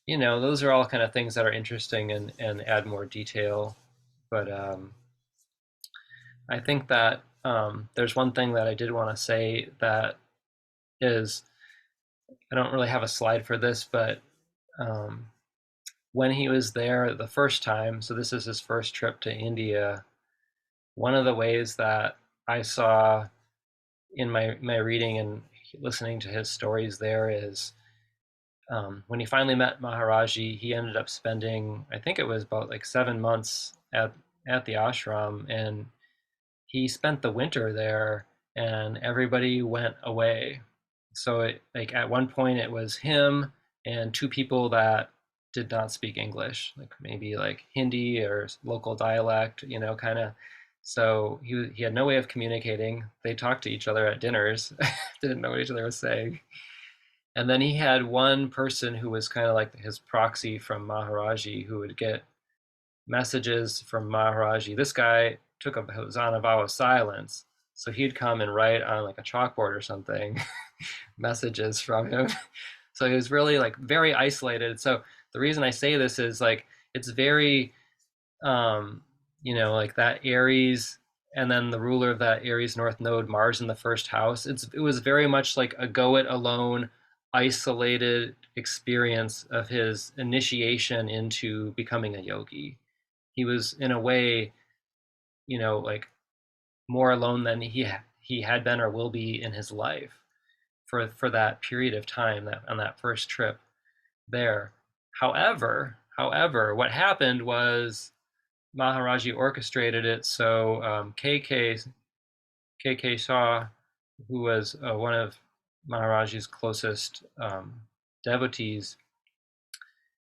Those are all kind of things that are interesting and add more detail. But I think that there's one thing that I did want to say that is, I don't really have a slide for this, but um, when he was there the first time, so this is his first trip to India, one of the ways that I saw in my reading and listening to his stories there is when he finally met Maharaji, he ended up spending, I think it was about like 7 months at the ashram, and he spent the winter there, and everybody went away. So like at one point it was him and two people that did not speak English, like maybe like Hindi or local dialect, kind of. So he had no way of communicating. They talked to each other at dinners, didn't know what each other was saying. And then he had one person who was kind of like his proxy from Maharaji, who would get messages from Maharaji. This guy was on a vow of silence, so he'd come and write on like a chalkboard or something messages from him. So he was really like very isolated. So the reason I say this is like it's very like that Aries, and then the ruler of that Aries North Node, Mars in the first house. It was very much like a go it alone, isolated experience of his initiation into becoming a yogi. He was in a way, like more alone than he had been or will be in his life for that period of time, that on that first trip there. However, what happened was Maharaji orchestrated it so KK Shah, who was one of Maharaji's closest devotees,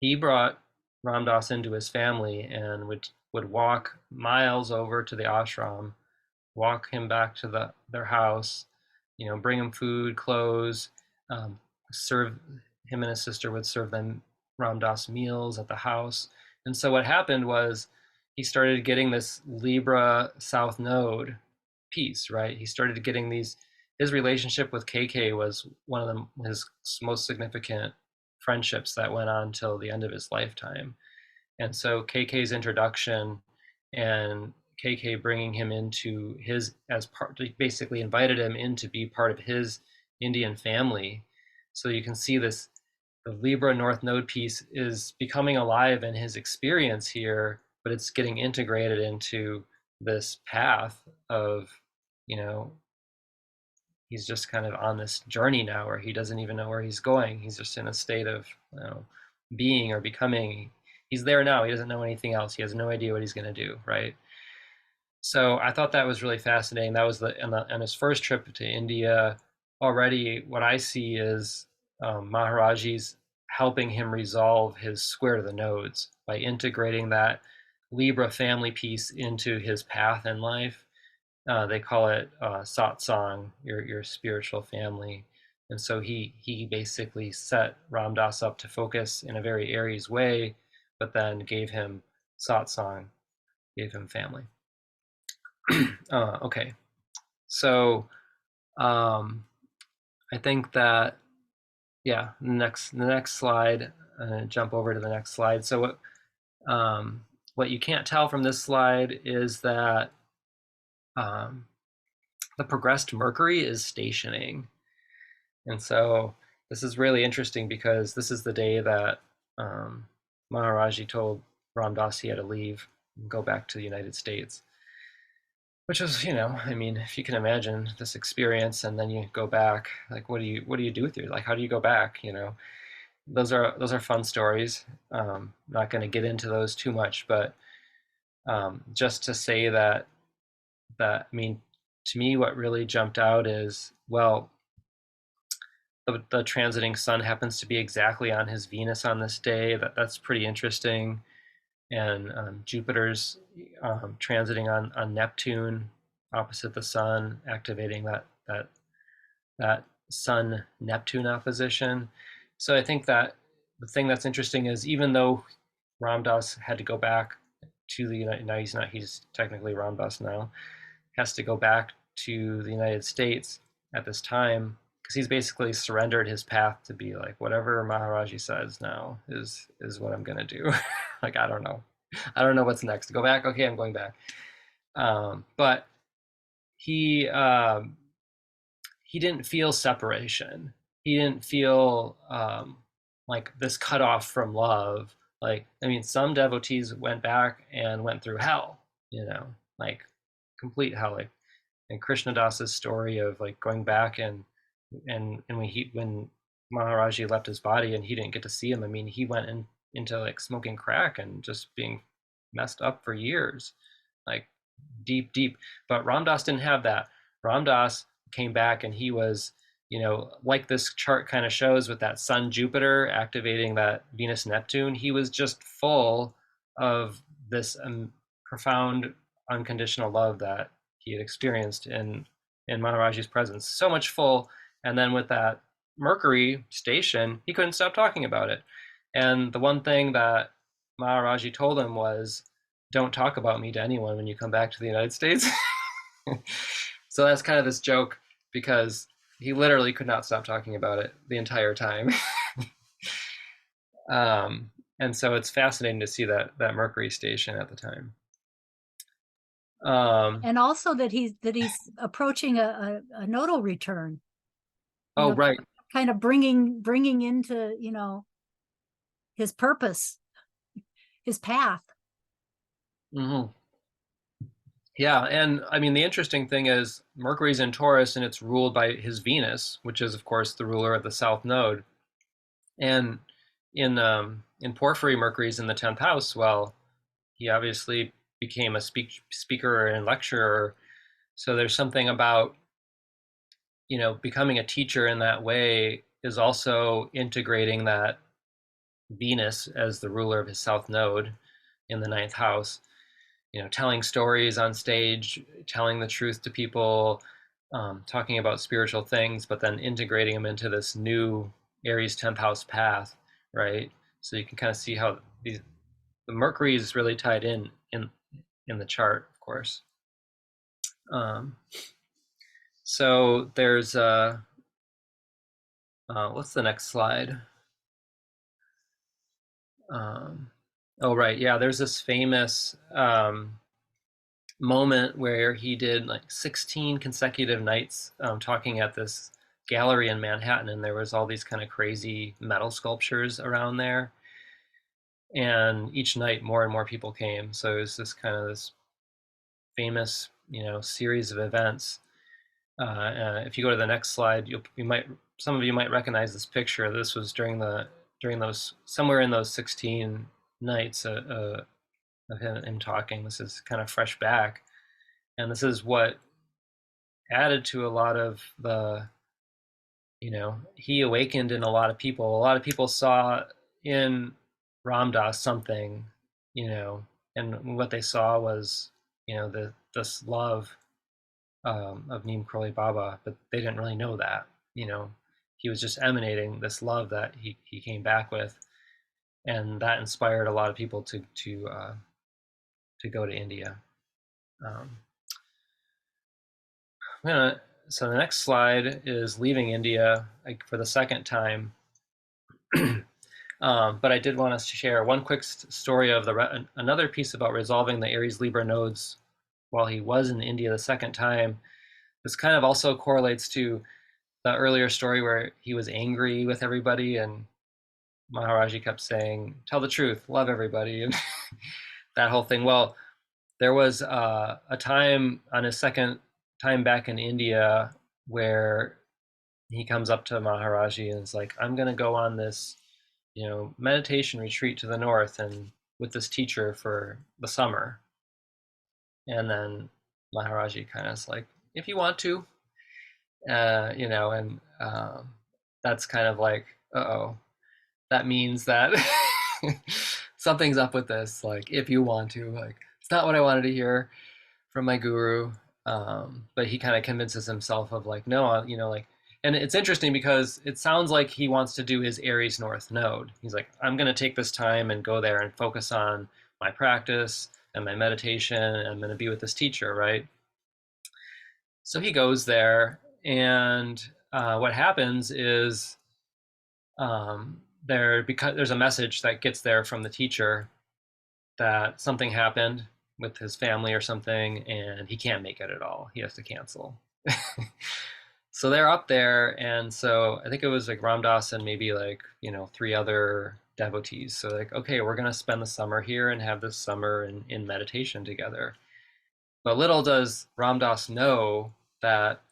he brought Ram Dass into his family and would walk miles over to the ashram, walk him back to their house, bring him food, clothes, serve him and his sister would serve them Ram Dass meals at the house. And so what happened was he started getting this Libra South Node piece, right? He started getting these. His relationship with KK was one of his most significant friendships that went on till the end of his lifetime. And so KK's introduction and KK bringing him into his as part, basically invited him in to be part of his Indian family. So you can see this, the Libra North Node piece is becoming alive in his experience here, but it's getting integrated into this path of, he's just kind of on this journey now where he doesn't even know where he's going. He's just in a state of, being or becoming. He's there now. He doesn't know anything else. He has no idea what he's going to do, right? So I thought that was really fascinating. That was on his first trip to India. Already, what I see is Maharaji's helping him resolve his square to the nodes by integrating that Libra family piece into his path in life. They call it satsang, your spiritual family. And so he basically set Ram Dass up to focus in a very Aries way, but then gave him satsang, gave him family. Okay, so um, I think that, yeah, the next slide. Jump over to the next slide. So what you can't tell from this slide is that um, the progressed Mercury is stationing. And so this is really interesting because this is the day that Maharaji told Ram Dass he had to leave and go back to the United States. Which was, I mean, if you can imagine this experience and then you go back, like what do you do with your, like how do you go back? Those are fun stories. Not going to get into those too much, but just to say that I mean, to me, what really jumped out is, well, the transiting sun happens to be exactly on his Venus on this day. That's pretty interesting. And Jupiter's transiting on Neptune opposite the sun, activating that Sun Neptune opposition. So I think that the thing that's interesting is, even though Ram Dass had to go back to the United, now he's technically Ram Dass now, has to go back to the United States at this time, because he's basically surrendered his path to be like, whatever Maharaji says now is what I'm gonna do. Like, I don't know. I don't know what's next. Go back? Okay, I'm going back. But he he didn't feel separation. He didn't feel like this cutoff from love. Like, I mean, some devotees went back and went through hell, like complete hell. Like, and Krishna Das's story of like going back and when Maharaji left his body and he didn't get to see him. I mean, he went into like smoking crack and just being messed up for years, like deep, deep. But Ram Dass didn't have that. Ram Dass came back and he was, like this chart kind of shows with that Sun Jupiter activating that Venus Neptune, he was just full of this profound unconditional love that he had experienced in Maharaji's presence. So much full. And then with that Mercury station, he couldn't stop talking about it. And the one thing that Maharaji told him was, don't talk about me to anyone when you come back to the United States. So that's kind of this joke, because he literally could not stop talking about it the entire time. And so it's fascinating to see that Mercury station at the time. And also that he's approaching a nodal return. Right. Kind of bringing into his purpose, his path. Mm-hmm. Yeah, and I mean, the interesting thing is Mercury's in Taurus and it's ruled by his Venus, which is of course the ruler of the South Node. And in Porphyry, Mercury's in the 10th house. Well, he obviously became a speaker and lecturer. So there's something about becoming a teacher in that way is also integrating that Venus as the ruler of his South Node in the 9th house. Telling stories on stage, telling the truth to people, talking about spiritual things, but then integrating them into this new Aries 10th house path, right? So you can kind of see how the Mercury is really tied in the chart, of course. So there's what's the next slide? Oh, right, yeah. There's this famous moment where he did like 16 consecutive nights talking at this gallery in Manhattan, and there was all these kind of crazy metal sculptures around there, and each night more and more people came. So it was this famous series of events. If you go to the next slide, some of you might recognize this picture. This was during those somewhere in those 16 nights of him talking. This is kind of fresh back. And this is what added to a lot of the, he awakened in a lot of people. A lot of people saw in Ram Dass something, you know, and what they saw was, this love of Neem Karoli Baba, but they didn't really know that, you know. He was just emanating this love that he came back with, and that inspired a lot of people to go to India. Um, so the next slide is leaving India, like, for the second time. But I did want us to share one quick story of another piece about resolving the Aries-Libra nodes while he was in India the second time. This kind of also correlates to the earlier story where he was angry with everybody, and Maharaji kept saying, "Tell the truth, love everybody," and that whole thing. Well, there was a time on his second time back in India where he comes up to Maharaji and is like, "I'm going to go on this, meditation retreat to the north and with this teacher for the summer." And then Maharaji kind of is like, "If you want to," and that's kind of like, uh-oh, that means that something's up with this. Like, if you want to, like, it's not what I wanted to hear from my guru. But he kind of convinces himself of like, no, like, and it's interesting because it sounds like he wants to do his Aries North node. He's like, I'm going to take this time and go there and focus on my practice and my meditation. And I'm going to be with this teacher, right? So he goes there, and what happens is because there's a message that gets there from the teacher that something happened with his family or something, and he can't make it at all. He has to cancel. So they're up there, and so I think it was like Ram Dass and maybe like, three other devotees. So like, okay, we're gonna spend the summer here and have this summer in meditation together. But little does Ram Dass know that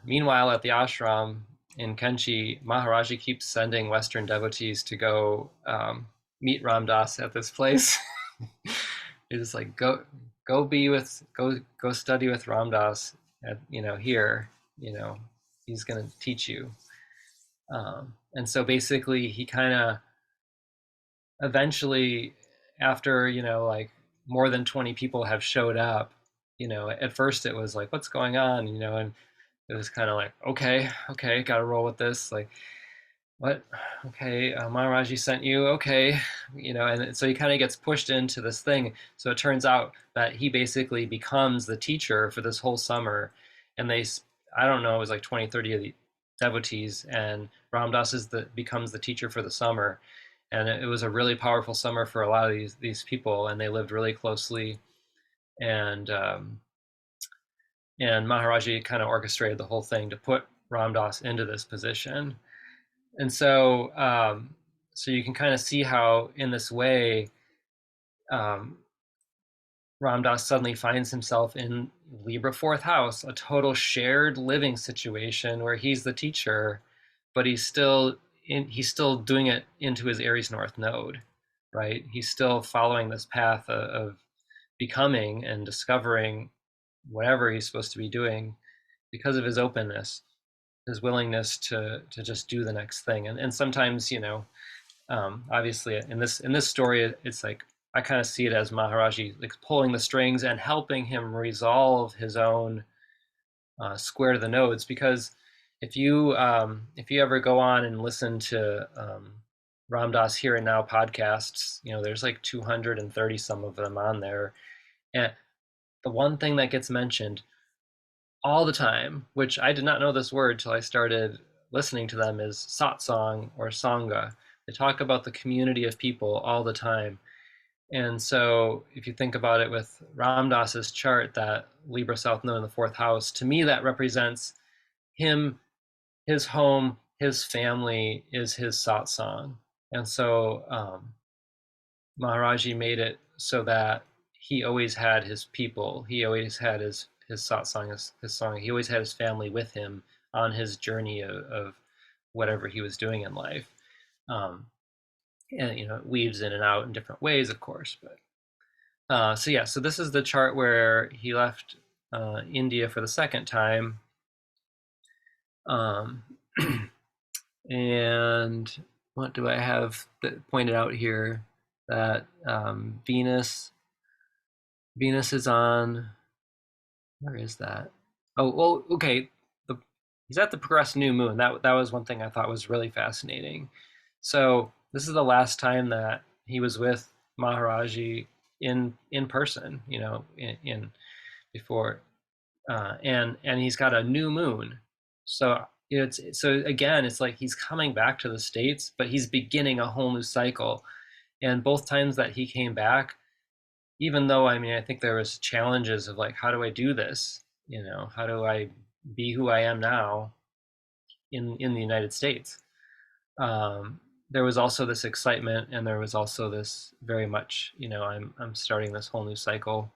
meanwhile at the ashram in Kenchi, Maharaji keeps sending Western devotees to go meet Ram Dass at this place. He's just like, go study with Ram Dass at, here, he's gonna teach you. And so basically he kind of eventually, after, like more than 20 people have showed up, at first it was like, what's going on, and it was kind of like, okay, gotta roll with this. Like, what? Okay, Maharaji sent you. Okay, and so he kind of gets pushed into this thing. So it turns out that he basically becomes the teacher for this whole summer, and I don't know, it was like 20, 30 of the devotees, and Ram Dass becomes the teacher for the summer, and it was a really powerful summer for a lot of these people, and they lived really closely, and Maharaji kind of orchestrated the whole thing to put Ram Dass into this position. And so you can kind of see how in this way, um, Ram Dass suddenly finds himself in Libra fourth house, a total shared living situation where he's the teacher, but he's still doing it into his Aries North node, right? He's still following this path of becoming and discovering whatever he's supposed to be doing because of his openness, his willingness to just do the next thing. And sometimes, obviously in this story, it's like, I kind of see it as Maharaji like pulling the strings and helping him resolve his own square to the nodes. Because if you ever go on and listen to Ram Dass Here and Now podcasts, there's like 230 some of them on there, and the one thing that gets mentioned all the time, which I did not know this word till I started listening to them, is satsang or sangha. They talk about the community of people all the time. And so if you think about it with Ram Dass's chart, that Libra South Node in the fourth house, to me that represents him, his home, his family is his satsang. And so Maharaji made it so that he always had his people. He always had his satsang, his song. He always had his family with him on his journey of whatever he was doing in life. And it weaves in and out in different ways, of course. So yeah, so this is the chart where he left India for the second time. Um, and what do I have that pointed out here? That Venus is on. Where is that? Oh, well, okay. The, he's at the progressed new moon. That was one thing I thought was really fascinating. So this is the last time that he was with Maharaji in person. In before, and he's got a new moon. So it's so again, it's like he's coming back to the States, but he's beginning a whole new cycle. And both times that he came back, even though I mean I think there was challenges of like how do I do this? How do I be who I am now in the United States? There was also this excitement, and there was also this very much I'm starting this whole new cycle.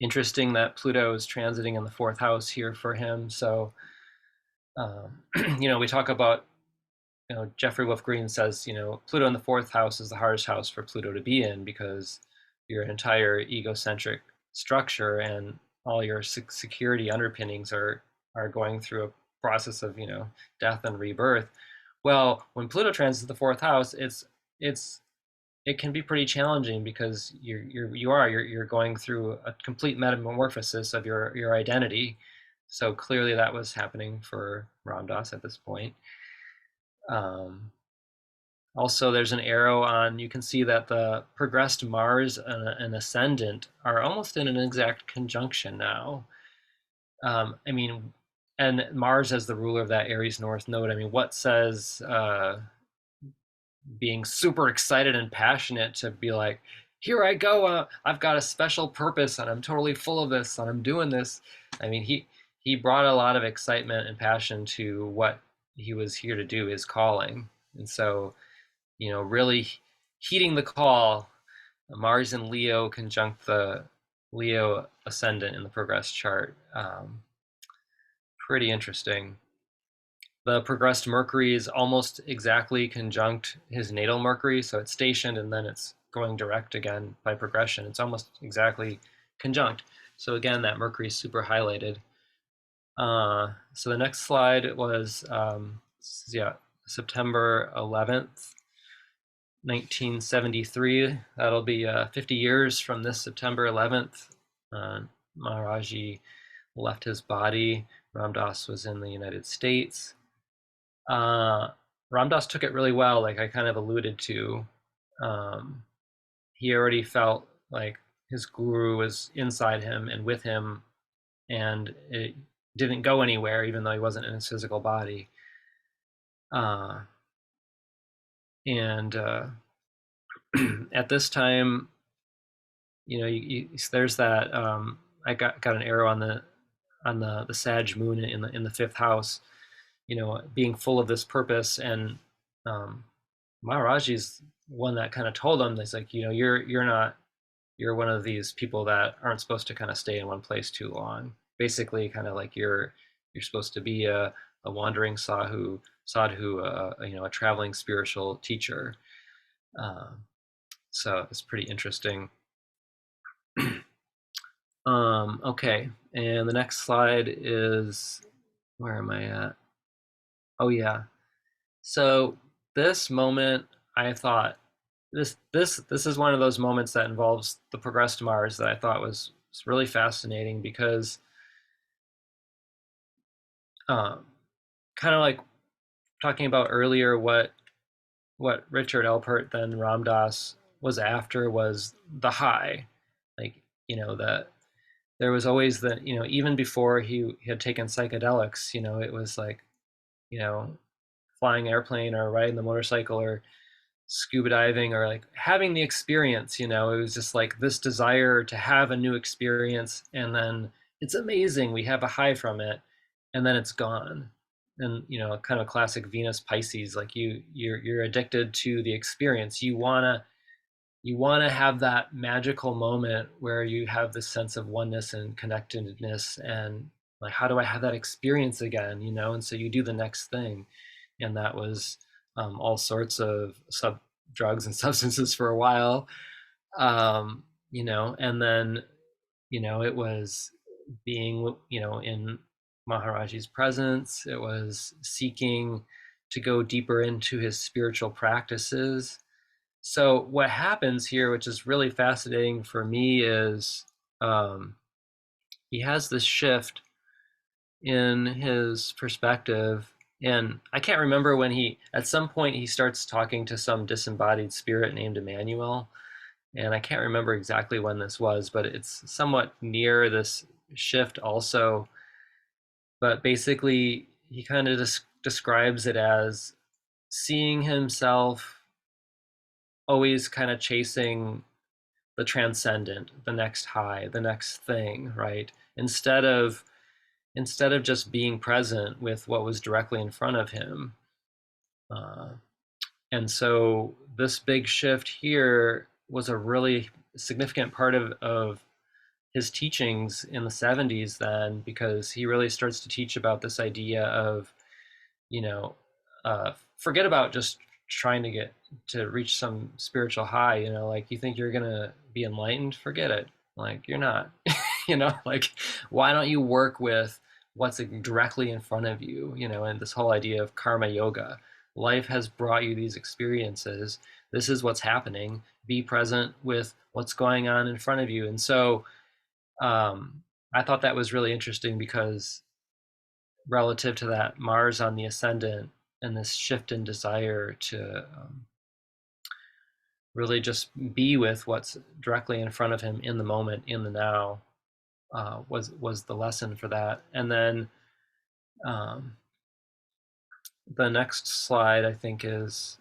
Interesting that Pluto is transiting in the fourth house here for him. So we talk about Jeffrey Wolf Green says, Pluto in the fourth house is the hardest house for Pluto to be in because your entire egocentric structure and all your security underpinnings are going through a process of death and rebirth. Well, when Pluto transits the fourth house, it can be pretty challenging because you're going through a complete metamorphosis of your identity. So clearly that was happening for Ram Dass at this point. Also, there's an arrow on, you can see that the progressed Mars and ascendant are almost in an exact conjunction now. I mean, and Mars as the ruler of that Aries North node, I mean, what says being super excited and passionate to be like, here I go, I've got a special purpose and I'm totally full of this and I'm doing this. I mean, he brought a lot of excitement and passion to what he was here to do, his calling. And so, really heeding the call, Mars and Leo conjunct the Leo ascendant in the progress chart. Pretty interesting. The progressed Mercury is almost exactly conjunct his natal Mercury, so it's stationed and then it's going direct again by progression. It's almost exactly conjunct. So again, that Mercury is super highlighted. So the next slide was, September 11th, 1973. That'll be 50 years from this September 11th. Maharaji left his body. Ram Dass was in the United States. Ram Dass took it really well, like I kind of alluded to. He already felt like his guru was inside him and with him, and it didn't go anywhere, even though he wasn't in his physical body. And at this time, there's that. I got an arrow on the Sag moon in the fifth house. Being full of this purpose, and Maharaji's one that kind of told him, "It's like you're one of these people that aren't supposed to kind of stay in one place too long. Basically, kind of like you're supposed to be a wandering sadhu, a traveling spiritual teacher." So it's pretty interesting. Okay, and the next slide is, where am I at? Oh yeah. So this moment, I thought this is one of those moments that involves the progressed Mars that I thought was really fascinating because kind of like talking about earlier, what Richard Alpert, then Ram Dass, was after was the high, like that there was always the even before he had taken psychedelics, it was like you know flying airplane or riding the motorcycle or scuba diving or like having the experience. It was just like this desire to have a new experience, and then it's amazing, we have a high from it, and then it's gone. And kind of a classic Venus Pisces, like you're addicted to the experience. You want to have that magical moment where you have this sense of oneness and connectedness, and like, how do I have that experience again? And so you do the next thing. And that was all sorts of drugs and substances for a while. and then, it was being, in Maharaji's presence. It was seeking to go deeper into his spiritual practices. So what happens here, which is really fascinating for me, is um, he has this shift in his perspective. And I can't remember when at some point, he starts talking to some disembodied spirit named Emmanuel. And I can't remember exactly when this was, but it's somewhat near this shift also. But basically, he kind of describes it as seeing himself always kind of chasing the transcendent, the next high, the next thing, right? Instead of just being present with what was directly in front of him. Uh, and so this big shift here was a really significant part of his teachings in the 70s then, because he really starts to teach about this idea of, you know, forget about just trying to reach some spiritual high, like you think you're gonna be enlightened, forget it. Like you're not, like why don't you work with what's directly in front of you, and this whole idea of karma yoga. Life has brought you these experiences. This is what's happening. Be present with what's going on in front of you. And so I thought that was really interesting because relative to that Mars on the ascendant and this shift in desire to really just be with what's directly in front of him in the moment, in the now, was the lesson for that. And then um, the next slide, I think, is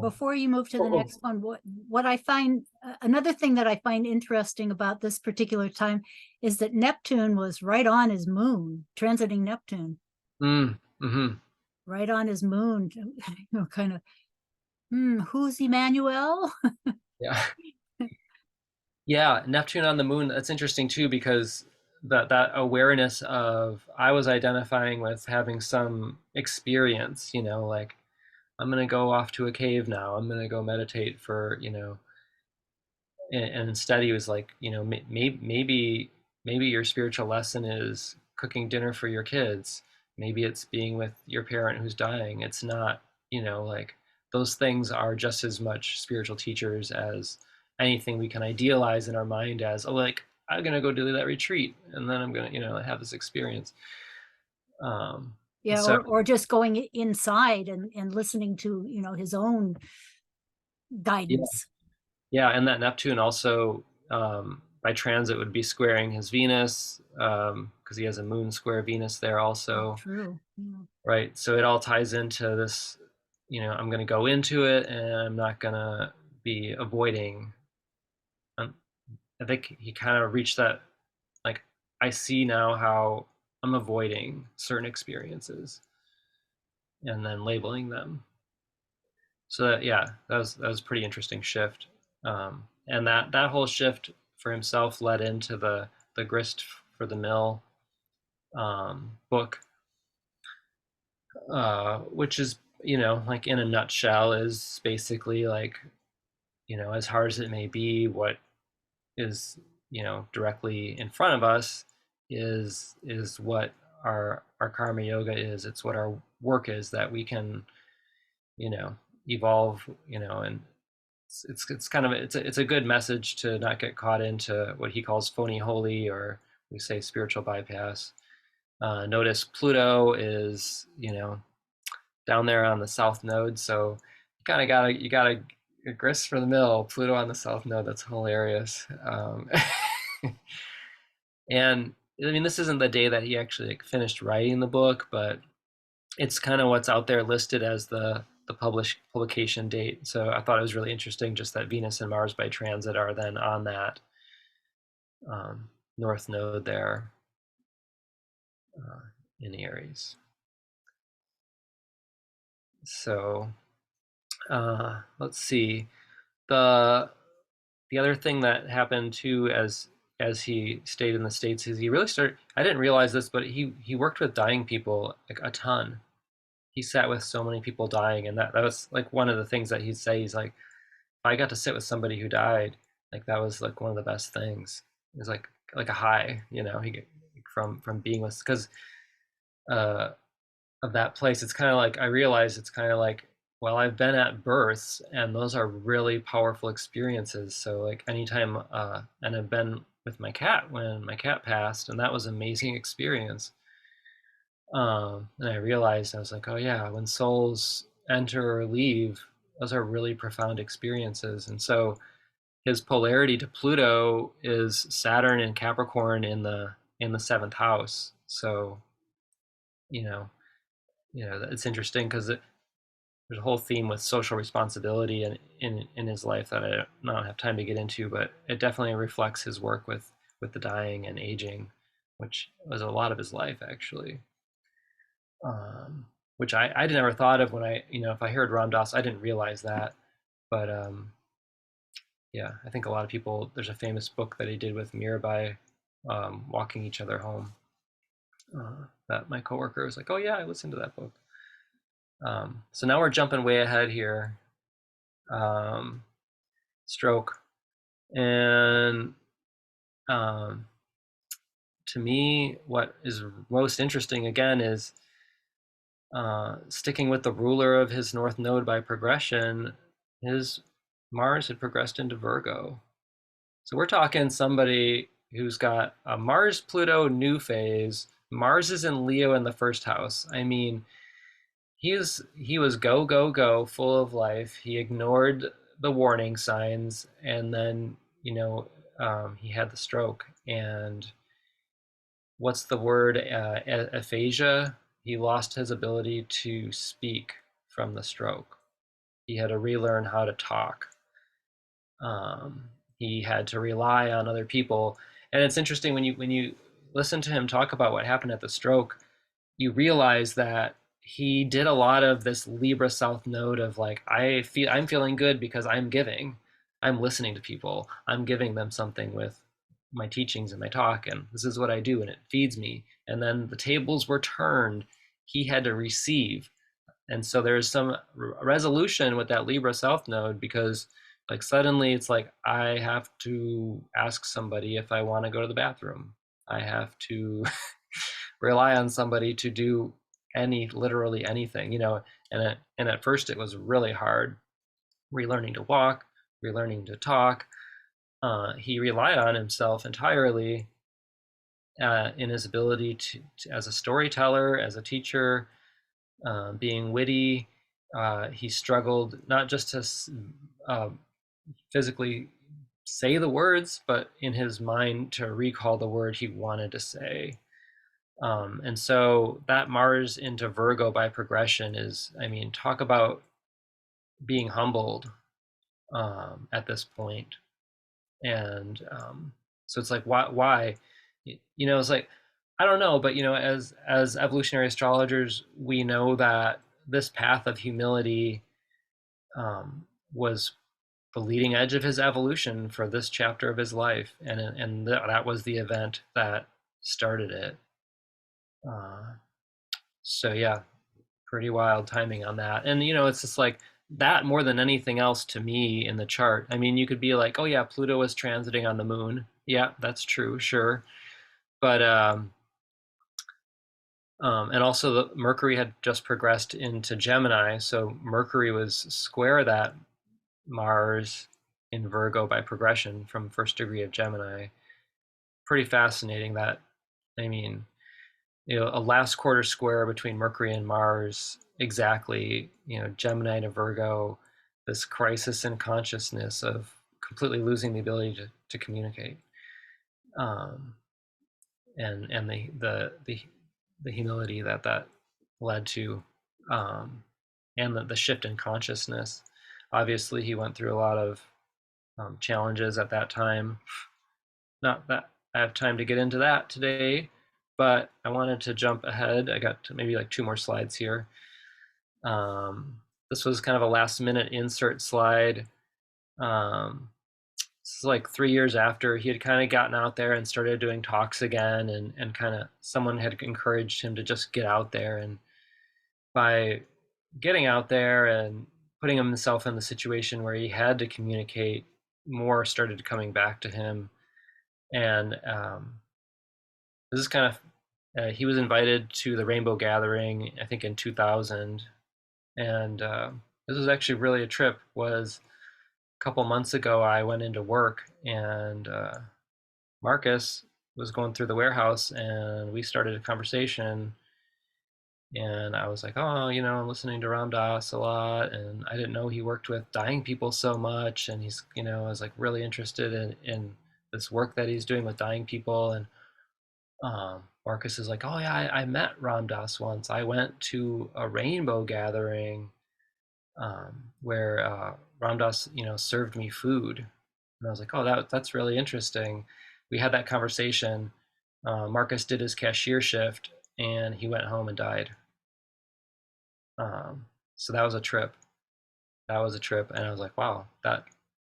Before you move to the oh, next one, what I find another thing that I find interesting about this particular time is that Neptune was right on his moon, transiting Neptune, mm-hmm. right on his moon, kind of, who's Emmanuel? Yeah. Yeah, Neptune on the moon, that's interesting too, because that awareness of I was identifying with having some experience, like I'm gonna go off to a cave now. I'm gonna go meditate for, and instead he was like, maybe your spiritual lesson is cooking dinner for your kids. Maybe it's being with your parent who's dying. It's not, like those things are just as much spiritual teachers as anything we can idealize in our mind as, oh, like I'm gonna go do that retreat and then I'm gonna, have this experience. Um, Yeah, so or just going inside and listening to, his own yeah, guidance. yeah, and that Neptune also, by transit, would be squaring his Venus, because he has a moon square Venus there Oh, also, true. Yeah. right? So it all ties into this, I'm going to go into it and I'm not going to be avoiding. Um, I think he kind of reached that, like, I see now how I'm avoiding certain experiences and then labeling them. So that, yeah, that was a pretty interesting shift, and that whole shift for himself led into the grist for the mill book, which is, like in a nutshell, is basically like, as hard as it may be, what is, directly in front of us is what our karma yoga is. It's what our work is, that we can, you know evolve, and it's kind of it's a good message to not get caught into what he calls phony holy, or we say spiritual bypass. Notice Pluto is, down there on the south node, so you gotta grist for the mill. Pluto on the south node, that's hilarious. And I mean, this isn't the day that he actually like finished writing the book, but it's kind of what's out there listed as the publication date. So I thought it was really interesting, just that Venus and Mars by transit are then on that north node there, uh, in Aries. So let's see. The other thing that happened too, as he stayed in the States, is he really started. I didn't realize this, but he worked with dying people like a ton. He sat with so many people dying, and that was like one of the things that he'd say. He's like, I got to sit with somebody who died. Like that was like one of the best things. It was like a high, you know, he get from being with, because uh of that place. It's kind of like, I realize it's kind of like, well, I've been at births and those are really powerful experiences. So like anytime, and I've been with my cat when my cat passed, and that was an amazing experience. And I realized, I was like, oh yeah, when souls enter or leave, those are really profound experiences. And so his polarity to Pluto is Saturn and Capricorn in the seventh house. So you know, it's interesting because there's a whole theme with social responsibility in his life that I don't have time to get into, but it definitely reflects his work with the dying and aging, which was a lot of his life actually. Um, which I never thought of when if I heard Ram Dass, I didn't realize that, but yeah, I think a lot of people. There's a famous book that he did with Mirabai, walking each other home. That my coworker was like, "Oh yeah, I listened to that book." So now we're jumping way ahead here. Um, Stroke. And um, to me, what is most interesting again is sticking with the ruler of his North Node by progression. His Mars had progressed into Virgo. So we're talking somebody who's got a Mars Pluto new phase. Mars is in Leo in the first house. I mean, he was go go go, full of life. He ignored the warning signs, and then he had the stroke. And what's the word? Aphasia. He lost his ability to speak from the stroke. He had to relearn how to talk. He had to rely on other people, and it's interesting when you listen to him talk about what happened at the stroke, you realize that he did a lot of this Libra South node of like, I'm feeling good because I'm listening to people, I'm giving them something with my teachings and my talk, and this is what I do, and it feeds me. And then the tables were turned. He had to receive, and so there's some resolution with that Libra South node, because like suddenly it's like, I have to ask somebody if I want to go to the bathroom. I have to rely on somebody to do literally anything, and at first it was really hard, relearning to walk, relearning to talk. He relied on himself entirely, in his ability as a storyteller, as a teacher, being witty. He struggled not just to uh, physically say the words, but in his mind to recall the word he wanted to say. And so that Mars into Virgo by progression is, I mean, talk about being humbled, at this point. And so it's like, why? It's like, I don't know, but as evolutionary astrologers, we know that this path of humility, was the leading edge of his evolution for this chapter of his life, and that was the event that started it. Uh, so yeah, pretty wild timing on that. And it's just like that more than anything else to me in the chart. I mean, you could be like, oh yeah, Pluto was transiting on the moon. Yeah, that's true, sure. But and also the Mercury had just progressed into Gemini, so Mercury was square that Mars in Virgo by progression from first degree of Gemini. Pretty fascinating that, I mean, a last quarter square between Mercury and Mars, exactly, Gemini to Virgo, this crisis in consciousness of completely losing the ability to communicate, um, and the humility that led to, and the shift in consciousness. Obviously, he went through a lot of challenges at that time. Not that I have time to get into that today, but I wanted to jump ahead. I got maybe like 2 more slides here. This was kind of a last minute insert slide. This is like 3 years after he had kind of gotten out there and started doing talks again, and kind of someone had encouraged him to just get out there. And by getting out there and putting himself in the situation where he had to communicate, more started coming back to him. And this is kind of he was invited to the Rainbow Gathering, I think in 2000, and this was actually really a trip. Was a couple months ago, I went into work, and Marcus was going through the warehouse, and we started a conversation. And I was like, oh, I'm listening to Ram Dass a lot, and I didn't know he worked with dying people so much, and he's, I was like really interested in this work that he's doing with dying people. And Marcus is like, oh yeah, I met Ram Dass once. I went to a rainbow gathering where Ram Dass, served me food, and I was like, oh, that's really interesting. We had that conversation. Marcus did his cashier shift, and he went home and died. So that was a trip. That was a trip, and I was like, wow, that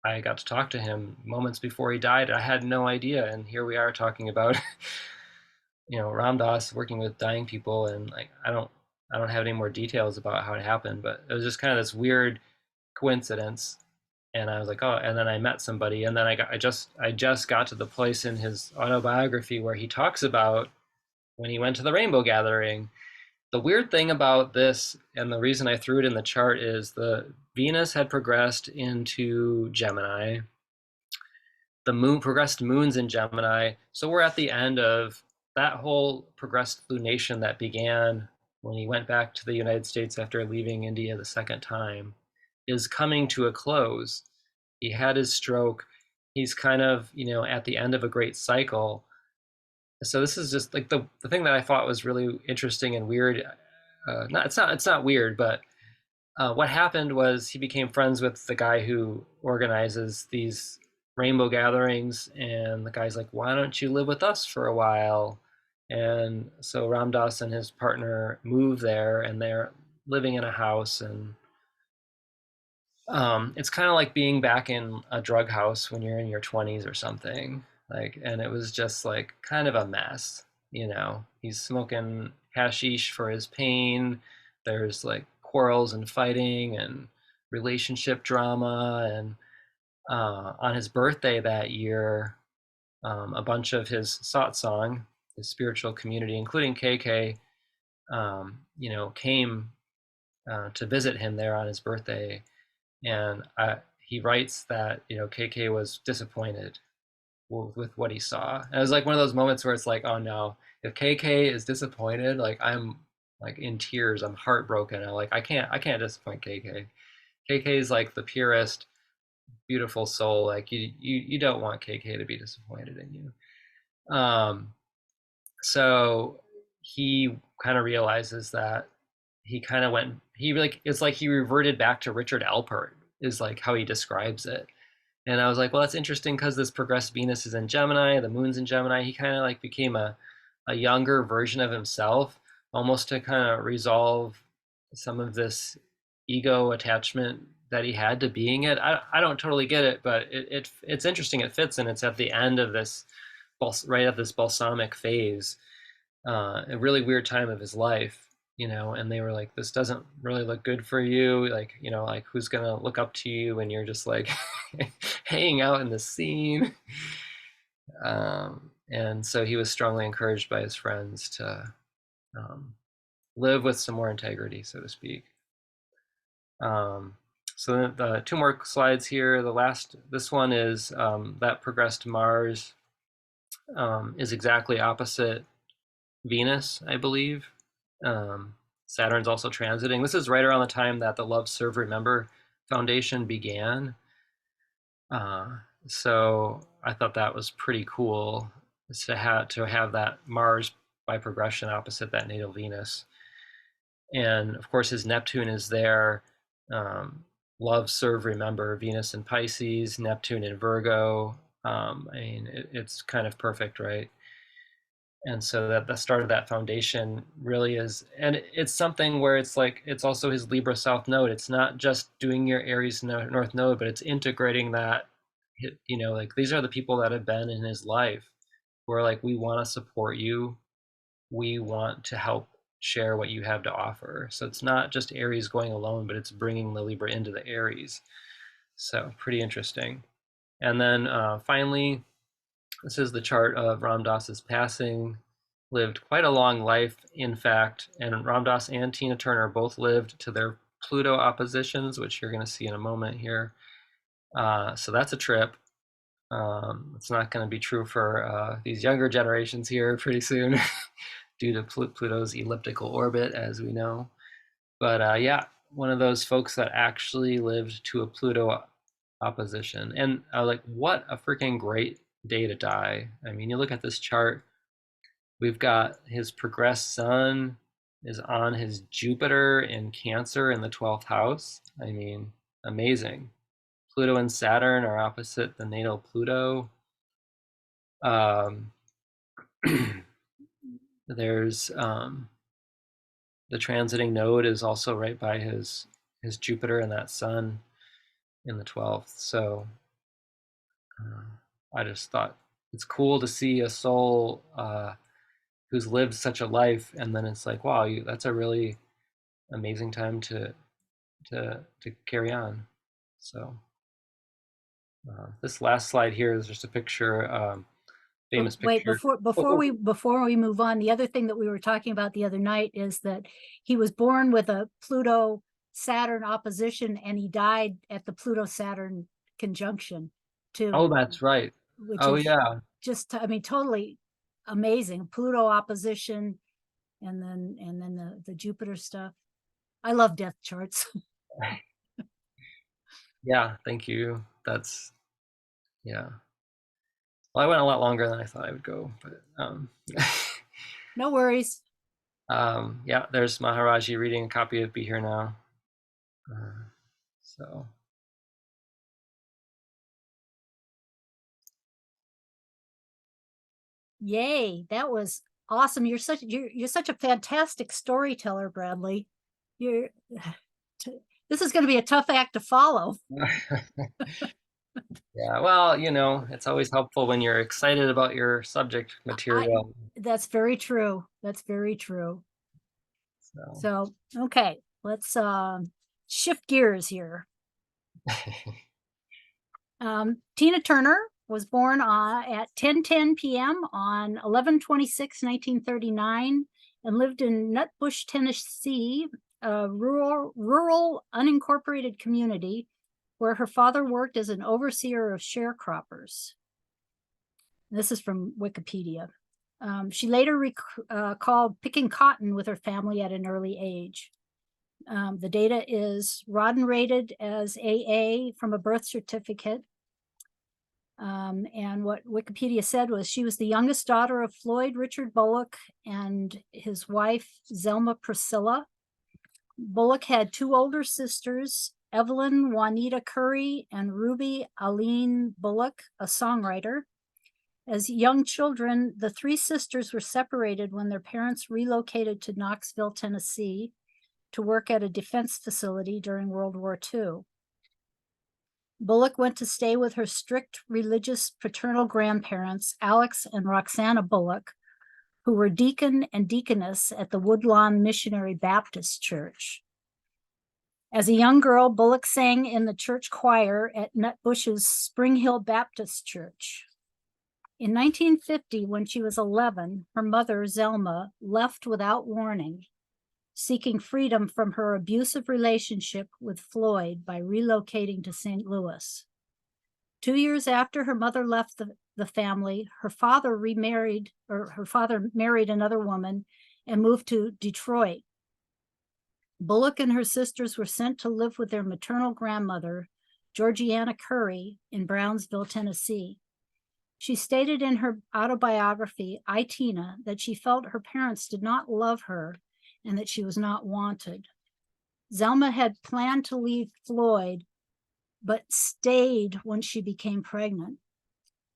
I got to talk to him moments before he died. I had no idea, and here we are talking about, Ram Dass working with dying people, and like I don't have any more details about how it happened, but it was just kind of this weird coincidence. And I was like, oh, and then I met somebody, and then I just got to the place in his autobiography where he talks about when he went to the Rainbow Gathering. The weird thing about this, and the reason I threw it in the chart, is the Venus had progressed into Gemini. The moon progressed moons in Gemini. So we're at the end of that whole progressed lunation that began when he went back to the United States after leaving India the second time, is coming to a close. He had his stroke. He's kind of, at the end of a great cycle. So this is just like the thing that I thought was really interesting and weird. Not it's not weird, but what happened was he became friends with the guy who organizes these rainbow gatherings, and the guy's like, "Why don't you live with us for a while?" And so Ram Dass and his partner move there, and they're living in a house, and it's kind of like being back in a drug house when you're in your 20s or something. Like, and it was just like kind of a mess. He's smoking hashish for his pain. There's like quarrels and fighting and relationship drama. And on his birthday that year, a bunch of his satsang, his spiritual community, including KK, came to visit him there on his birthday. And he writes that KK was disappointed with what he saw. And it was like one of those moments where it's like, oh no, if KK is disappointed, like I'm like in tears, I'm heartbroken. I can't disappoint KK. KK is like the purest, beautiful soul. Like you don't want KK to be disappointed in you. So he kind of realizes that he kind of went he like it's like he reverted back to Richard Alpert, is like how he describes it. And I was like, well, that's interesting because this progressed Venus is in Gemini, the moon's in Gemini. He kind of like became a younger version of himself, almost to kind of resolve some of this ego attachment that he had to being it. I don't totally get it, but it's interesting. It fits, and it's at the end of this, right at this balsamic phase, a really weird time of his life. And they were like, this doesn't really look good for you. Like, like who's gonna look up to you when you're just like hanging out in the scene. And so he was strongly encouraged by his friends to live with some more integrity, so to speak. So the two more slides here. This one is that progressed Mars is exactly opposite Venus, I believe. Saturn's also transiting. This is right around the time that the Love, Serve, Remember Foundation began. So I thought that was pretty cool to have that Mars by progression opposite that natal Venus. And of course, his Neptune is there. Love, Serve, Remember, Venus in Pisces, Neptune in Virgo. It's kind of perfect, right? And so that the start of that foundation really is, and it's something where it's like it's also his Libra South node. It's not just doing your Aries North node, but it's integrating that. Like these are the people that have been in his life, where like we want to support you, we want to help share what you have to offer. So it's not just Aries going alone, but it's bringing the Libra into the Aries. So pretty interesting. And then finally, this is the chart of Ram Dass's passing. Lived quite a long life, in fact, and Ram Dass and Tina Turner both lived to their Pluto oppositions, which you're going to see in a moment here. So that's a trip. It's not going to be true for these younger generations here pretty soon due to Pluto's elliptical orbit, as we know. But yeah, one of those folks that actually lived to a Pluto opposition. And like, what a freaking great day to die. I mean, you look at this chart, we've got his progressed sun is on his Jupiter in Cancer in the 12th house. I mean, amazing. Pluto and Saturn are opposite the natal Pluto. Um, there's the transiting node is also right by his Jupiter and that sun in the 12th. So I just thought it's cool to see a soul who's lived such a life, and then it's like, wow, that's a really amazing time to carry on. So this last slide here is just a picture, famous Wait, picture. before we move on, the other thing that we were talking about the other night is that he was born with a Pluto Saturn opposition, and he died at the Pluto Saturn conjunction too. Oh, that's right. Which Oh is yeah. just, I mean, totally amazing. Pluto opposition, and then the Jupiter stuff. I love death charts. Yeah, thank you. That's, yeah. Well, I went a lot longer than I thought I would go, but No worries. yeah, there's Maharaji reading a copy of Be Here Now. So Yay, that was awesome. You're such a fantastic storyteller, Bradley. You're this is going to be a tough act to follow. yeah, well, it's always helpful when you're excited about your subject material. That's very true. That's very true. So So, okay, let's shift gears here. Tina Turner was born at 10:10 p.m. on 11/26/1939 and lived in Nutbush, Tennessee, a rural unincorporated community where her father worked as an overseer of sharecroppers. This is from Wikipedia. She later recalled picking cotton with her family at an early age. The data is Rodden rated as AA from a birth certificate. And what Wikipedia said was she was the youngest daughter of Floyd Richard Bullock and his wife, Zelma Priscilla. Bullock had two older sisters, Evelyn Juanita Curry and Ruby Aline Bullock, a songwriter. As young children, the three sisters were separated when their parents relocated to Knoxville, Tennessee, to work at a defense facility during World War II. Bullock went to stay with her strict religious paternal grandparents, Alex and Roxana Bullock, who were deacon and deaconess at the Woodlawn Missionary Baptist Church. As a young girl, Bullock sang in the church choir at Nutbush's Spring Hill Baptist Church. In 1950, when she was 11, her mother, Zelma, left without warning, seeking freedom from her abusive relationship with Floyd by relocating to St. Louis. 2 years after her mother left the family, her father married another woman and moved to Detroit. Bullock and her sisters were sent to live with their maternal grandmother, Georgiana Curry, in Brownsville, Tennessee. She stated in her autobiography, I, Tina, that she felt her parents did not love her and that she was not wanted. Zelma had planned to leave Floyd, but stayed when she became pregnant.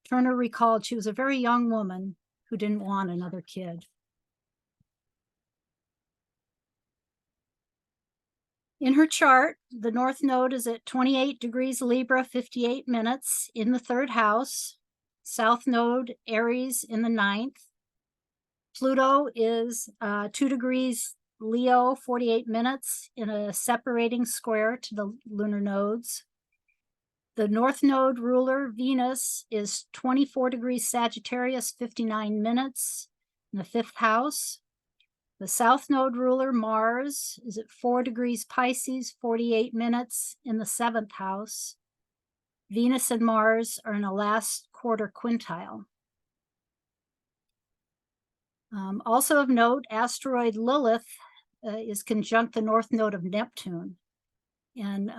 Turner recalled she was a very young woman who didn't want another kid. In her chart, the North Node is at 28 degrees Libra, 58 minutes in the third house. South Node, Aries, in the ninth. Pluto is 2 degrees Leo, 48 minutes in a separating square to the lunar nodes. The North Node ruler, Venus, is 24 degrees Sagittarius, 59 minutes in the 5th house. The South Node ruler, Mars, is at 4 degrees Pisces, 48 minutes in the 7th house. Venus and Mars are in a last quarter quintile. Also of note, asteroid Lilith is conjunct the North Node of Neptune. And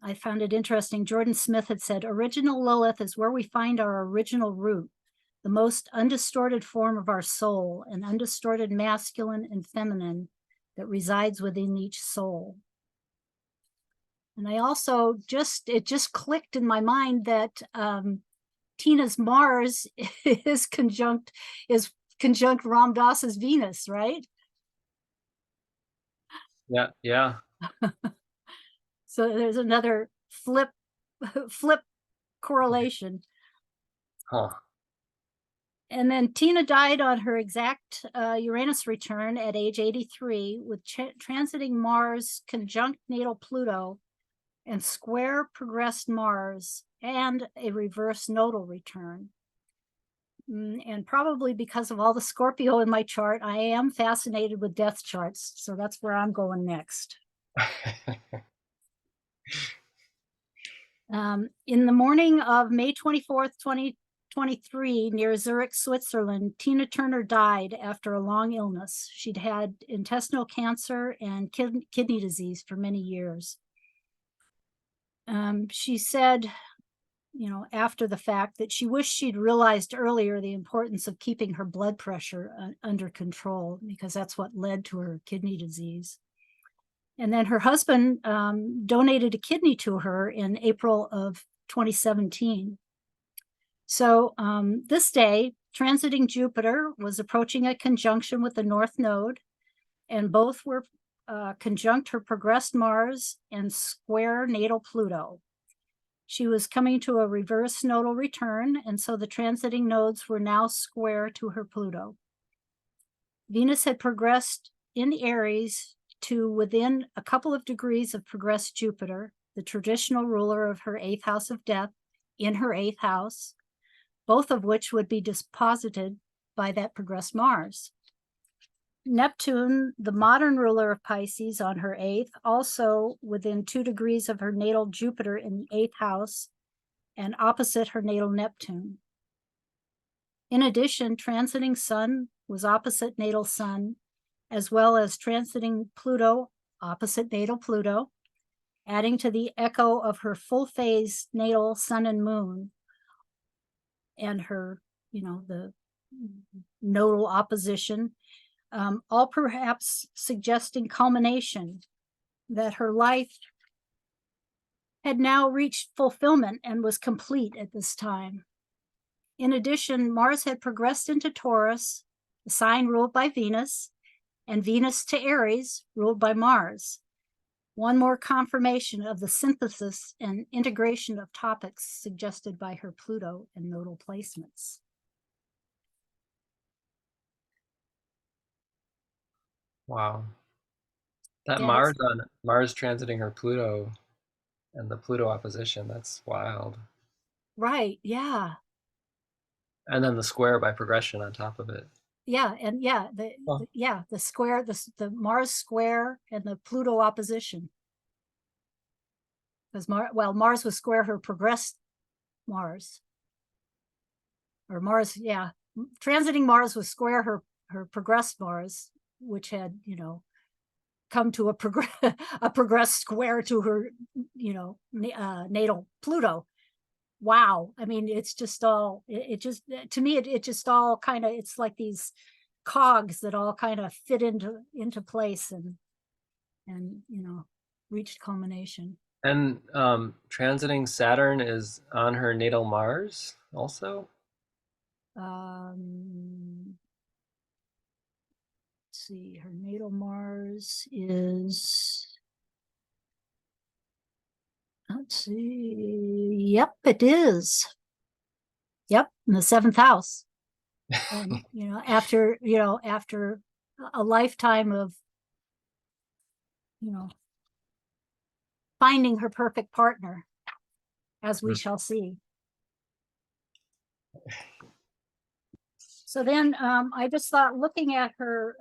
I found it interesting. Jordan Smith had said, original Lilith is where we find our original root, the most undistorted form of our soul, an undistorted masculine and feminine that resides within each soul. And I also it just clicked in my mind that Tina's Mars is conjunct Ram Dass's Venus, right? Yeah, yeah. So there's another flip correlation. Huh. And then Tina died on her exact Uranus return at age 83 with transiting Mars conjunct natal Pluto and square progressed Mars and a reverse nodal return. And probably because of all the Scorpio in my chart, I am fascinated with death charts. So that's where I'm going next. In the morning of May 24th, 2023, near Zurich, Switzerland, Tina Turner died after a long illness. She'd had intestinal cancer and kidney disease for many years. She said, after the fact, that she wished she'd realized earlier the importance of keeping her blood pressure under control, because that's what led to her kidney disease. And then her husband donated a kidney to her in April of 2017. So this day, transiting Jupiter was approaching a conjunction with the North Node, and both were conjunct her progressed Mars and square natal Pluto. She was coming to a reverse nodal return, and so the transiting nodes were now square to her Pluto. Venus had progressed in Aries to within a couple of degrees of progressed Jupiter, the traditional ruler of her 8th house of death, in her 8th house, both of which would be disposited by that progressed Mars. Neptune, the modern ruler of Pisces, on her 8th, also within 2 degrees of her natal Jupiter in the 8th house and opposite her natal Neptune. In addition, transiting Sun was opposite natal Sun, as well as transiting Pluto, opposite natal Pluto, adding to the echo of her full phase natal Sun and Moon and her, the nodal opposition, all perhaps suggesting culmination, that her life had now reached fulfillment and was complete at this time. In addition, Mars had progressed into Taurus, the sign ruled by Venus, and Venus to Aries, ruled by Mars. One more confirmation of the synthesis and integration of topics suggested by her Pluto and nodal placements. Wow. That Yeah, Mars transiting her Pluto and the Pluto opposition, that's wild. right, yeah. And then the square by progression on top of it. Yeah, and the square, the Mars square and the Pluto opposition. Because Mars was square her progressed Mars. Or Mars, yeah. Transiting Mars was square her progressed Mars, which had, come to a progressed square to her, natal Pluto. Wow. I mean, it's just all, it just, to me, it just all kind of, it's like these cogs that all kind of fit into place and reached culmination. And transiting Saturn is on her natal Mars also? Let's see, her natal Mars is, let's see, yep, it is. Yep, in the 7th house. And, after a lifetime of, finding her perfect partner. as we shall see. So then I just thought looking at her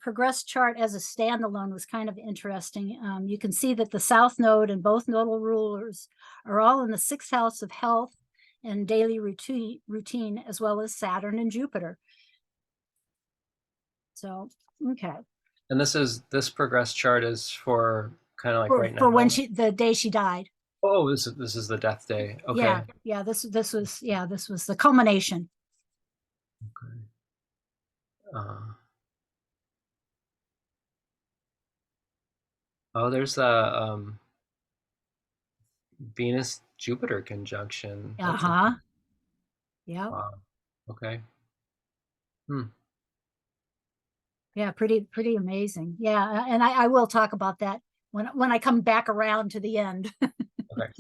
progressed chart as a standalone was kind of interesting. You can see that the South Node and both nodal rulers are all in the sixth house of health and daily routine, as well as Saturn and Jupiter. So, okay. And this progressed chart is for kind of like right now. For when the day she died. Oh, this is the death day. Okay. Yeah. This was the culmination. Okay. Oh, there's a Venus Jupiter conjunction. That's Yeah. wow. Okay. Hmm. Yeah, pretty amazing. Yeah, and I will talk about that when I come back around to the end. Okay.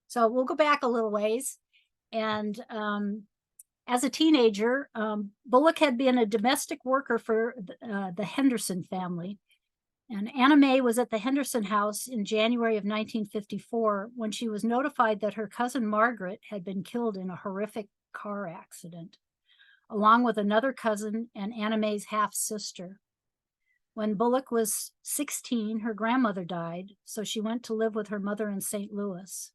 So we'll go back a little ways. And as a teenager, Bullock had been a domestic worker for the Henderson family. And Anna Mae was at the Henderson house in January of 1954 when she was notified that her cousin Margaret had been killed in a horrific car accident, along with another cousin and Anna Mae's half-sister. When Bullock was 16, her grandmother died, so she went to live with her mother in St. Louis.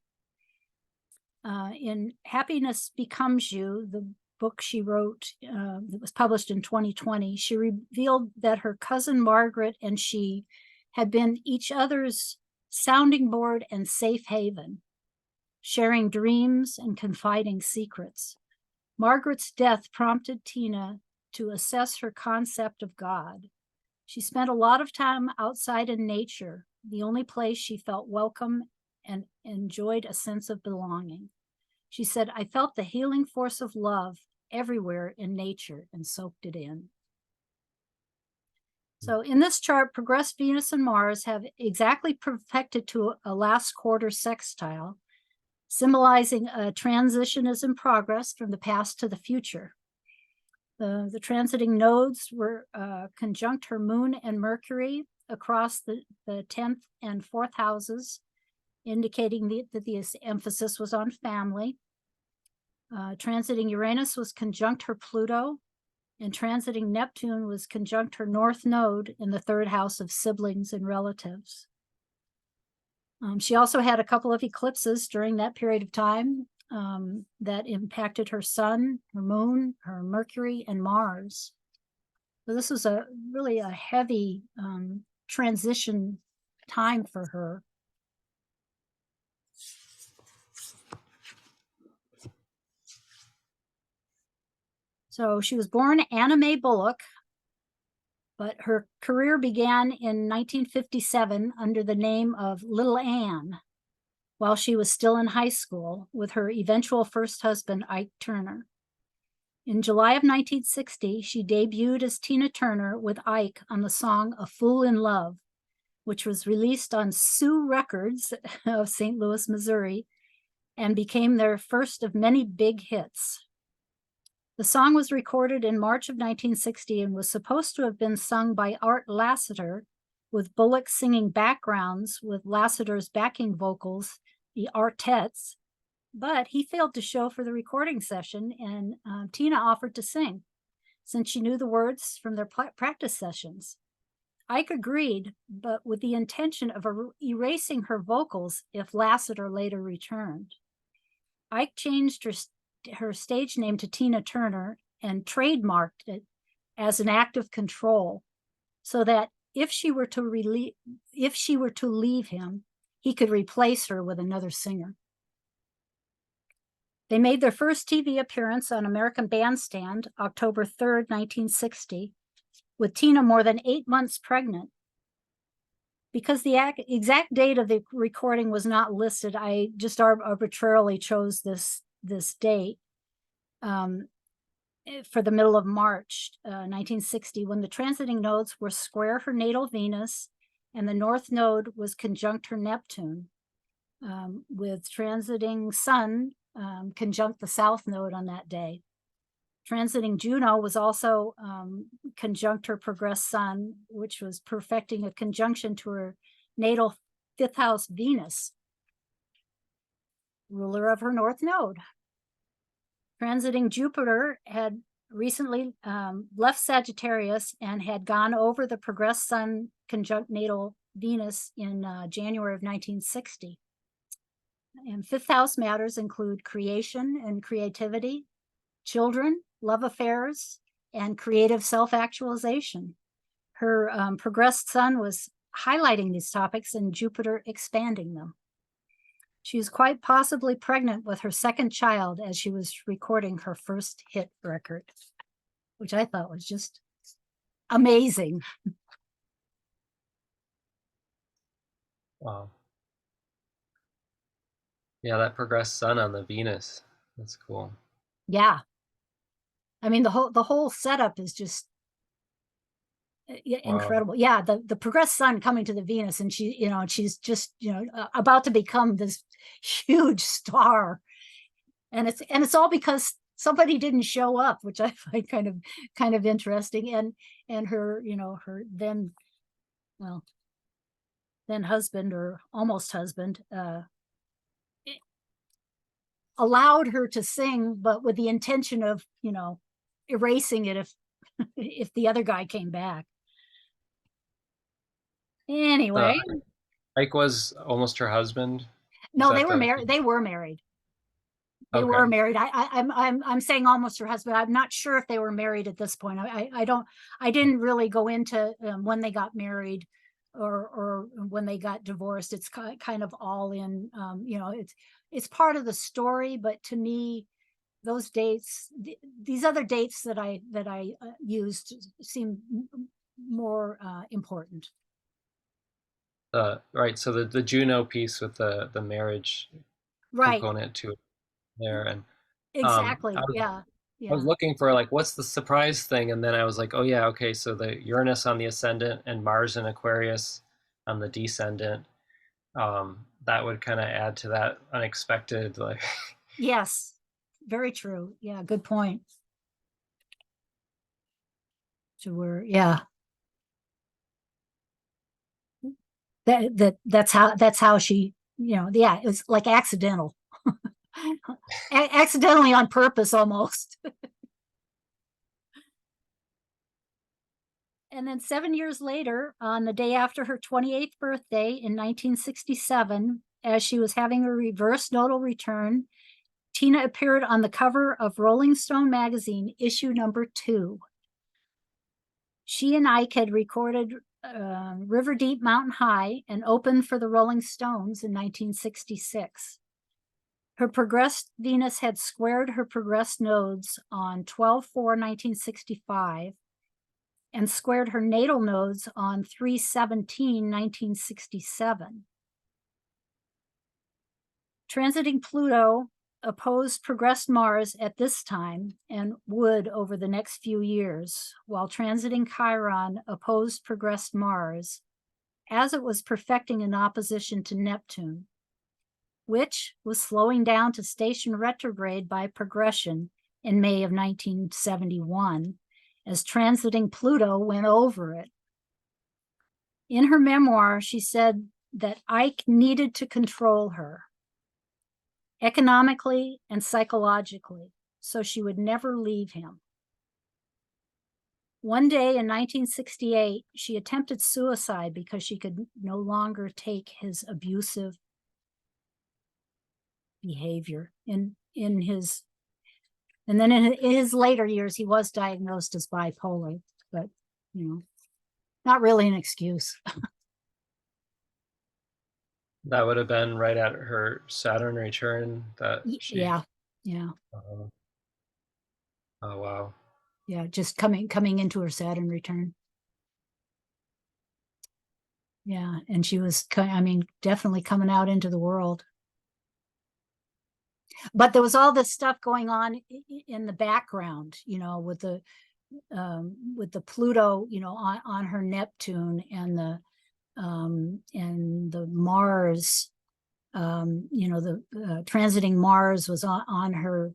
In Happiness Becomes You, the book she wrote that was published in 2020, she revealed that her cousin Margaret and she had been each other's sounding board and safe haven, sharing dreams and confiding secrets. Margaret's death prompted Tina to assess her concept of God. She spent a lot of time outside in nature, the only place she felt welcome and enjoyed a sense of belonging. She said, I felt the healing force of love everywhere in nature and soaked it in. So in this chart, progressed Venus and Mars have exactly perfected to a last quarter sextile, symbolizing a transition is in progress from the past to the future. The transiting nodes were conjunct her moon and Mercury across the 10th and 4th houses, indicating that the emphasis was on family. Transiting Uranus was conjunct her Pluto, and transiting Neptune was conjunct her North Node in the 3rd house of siblings and relatives. She also had a couple of eclipses during that period of time that impacted her sun, her moon, her Mercury, and Mars. So this was really a heavy transition time for her. So she was born Anna Mae Bullock, but her career began in 1957 under the name of Little Ann while she was still in high school with her eventual first husband, Ike Turner. In July of 1960, she debuted as Tina Turner with Ike on the song A Fool in Love, which was released on Sue Records of St. Louis, Missouri, and became their first of many big hits. The song was recorded in March of 1960 and was supposed to have been sung by Art Lassiter, with Bullock singing backgrounds with Lassiter's backing vocals, the Artettes, but he failed to show for the recording session, and Tina offered to sing, since she knew the words from their practice sessions. Ike agreed, but with the intention of erasing her vocals if Lassiter later returned. Ike changed her stage name to Tina Turner and trademarked it as an act of control, so that if she were to leave him, he could replace her with another singer. They made their first TV appearance on American Bandstand October 3rd, 1960, with Tina more than 8 months pregnant. Because the exact date of the recording was not listed, I just arbitrarily chose this date for the middle of March 1960, when the transiting nodes were square her natal Venus and the North Node was conjunct her Neptune, with transiting Sun conjunct the South Node on that day. Transiting Juno was also conjunct her progressed Sun, which was perfecting a conjunction to her natal 5th house Venus. ruler of her North Node. Transiting Jupiter had recently left Sagittarius and had gone over the progressed Sun conjunct natal Venus in January of 1960. And fifth house matters include creation and creativity, children, love affairs, and creative self-actualization. Her progressed Sun was highlighting these topics and Jupiter expanding them. She was quite possibly pregnant with her second child as she was recording her first hit record, which I thought was just amazing. Wow. Yeah, that progressed Sun on the Venus. That's cool. Yeah. I mean, the whole setup is just incredible. Wow. Yeah, the progressed Sun coming to the Venus, and she's just about to become this huge star, and it's all because somebody didn't show up, which I find kind of interesting. And her her then husband, or almost husband, allowed her to sing, but with the intention of erasing it if the other guy came back. Anyway, Ike was almost her husband. Is no, they that were the married. They were married. They okay? were married. I'm saying almost her husband. I'm not sure if they were married at this point. I didn't really go into when they got married or when they got divorced. It's kind of all in. It's part of the story, but to me, those dates, these other dates that I used seem more important. Right. So the Juno piece with the marriage Right. component to it there, and I Exactly. was Yeah. I was Yeah. looking for like what's the surprise thing, and then I was like, oh yeah, okay. So the Uranus on the ascendant and Mars in Aquarius on the descendant. That would kind of add to that unexpected like. Yes. Very true. Yeah. Good point. So yeah. That's how she, yeah, it was like accidental. Accidentally on purpose almost. And then 7 years later, on the day after her 28th birthday in 1967, as she was having a reverse nodal return, Tina appeared on the cover of Rolling Stone magazine, issue number 2. She and Ike had recorded River Deep Mountain High and opened for the Rolling Stones in 1966. Her progressed Venus had squared her progressed nodes on 12/4/1965 and squared her natal nodes on 3/17/1967. Transiting Pluto opposed progressed Mars at this time and would over the next few years, while transiting Chiron opposed progressed Mars as it was perfecting an opposition to Neptune, which was slowing down to station retrograde by progression in May of 1971, as transiting Pluto went over it. In her memoir, she said that Ike needed to control her economically and psychologically, so she would never leave him. One day in 1968, she attempted suicide because she could no longer take his abusive behavior in his. And then in his later years, he was diagnosed as bipolar, but not really an excuse. That would have been right at her Saturn return that she. Yeah, yeah, Oh wow. yeah. Just coming into her Saturn return. Yeah, and she was, definitely coming out into the world. But there was all this stuff going on in the background, with the Pluto, on her Neptune, and the Mars, the transiting Mars was on her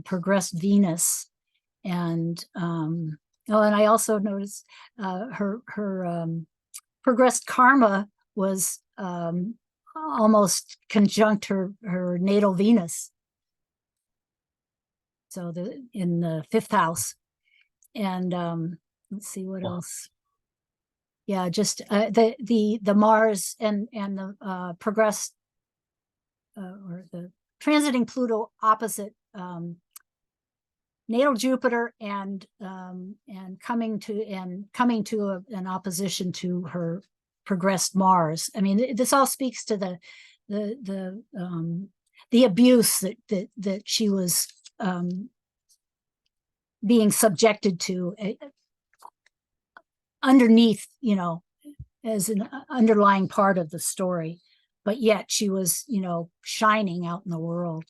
progressed Venus, and and I also noticed her progressed karma was almost conjunct her natal Venus. So in the 5th house. And let's see what else. Yeah, just the Mars and the progressed or the transiting Pluto opposite natal Jupiter and coming to an opposition to her progressed Mars. I mean, this all speaks to the abuse that she was being subjected to underneath, as an underlying part of the story, but yet she was, shining out in the world.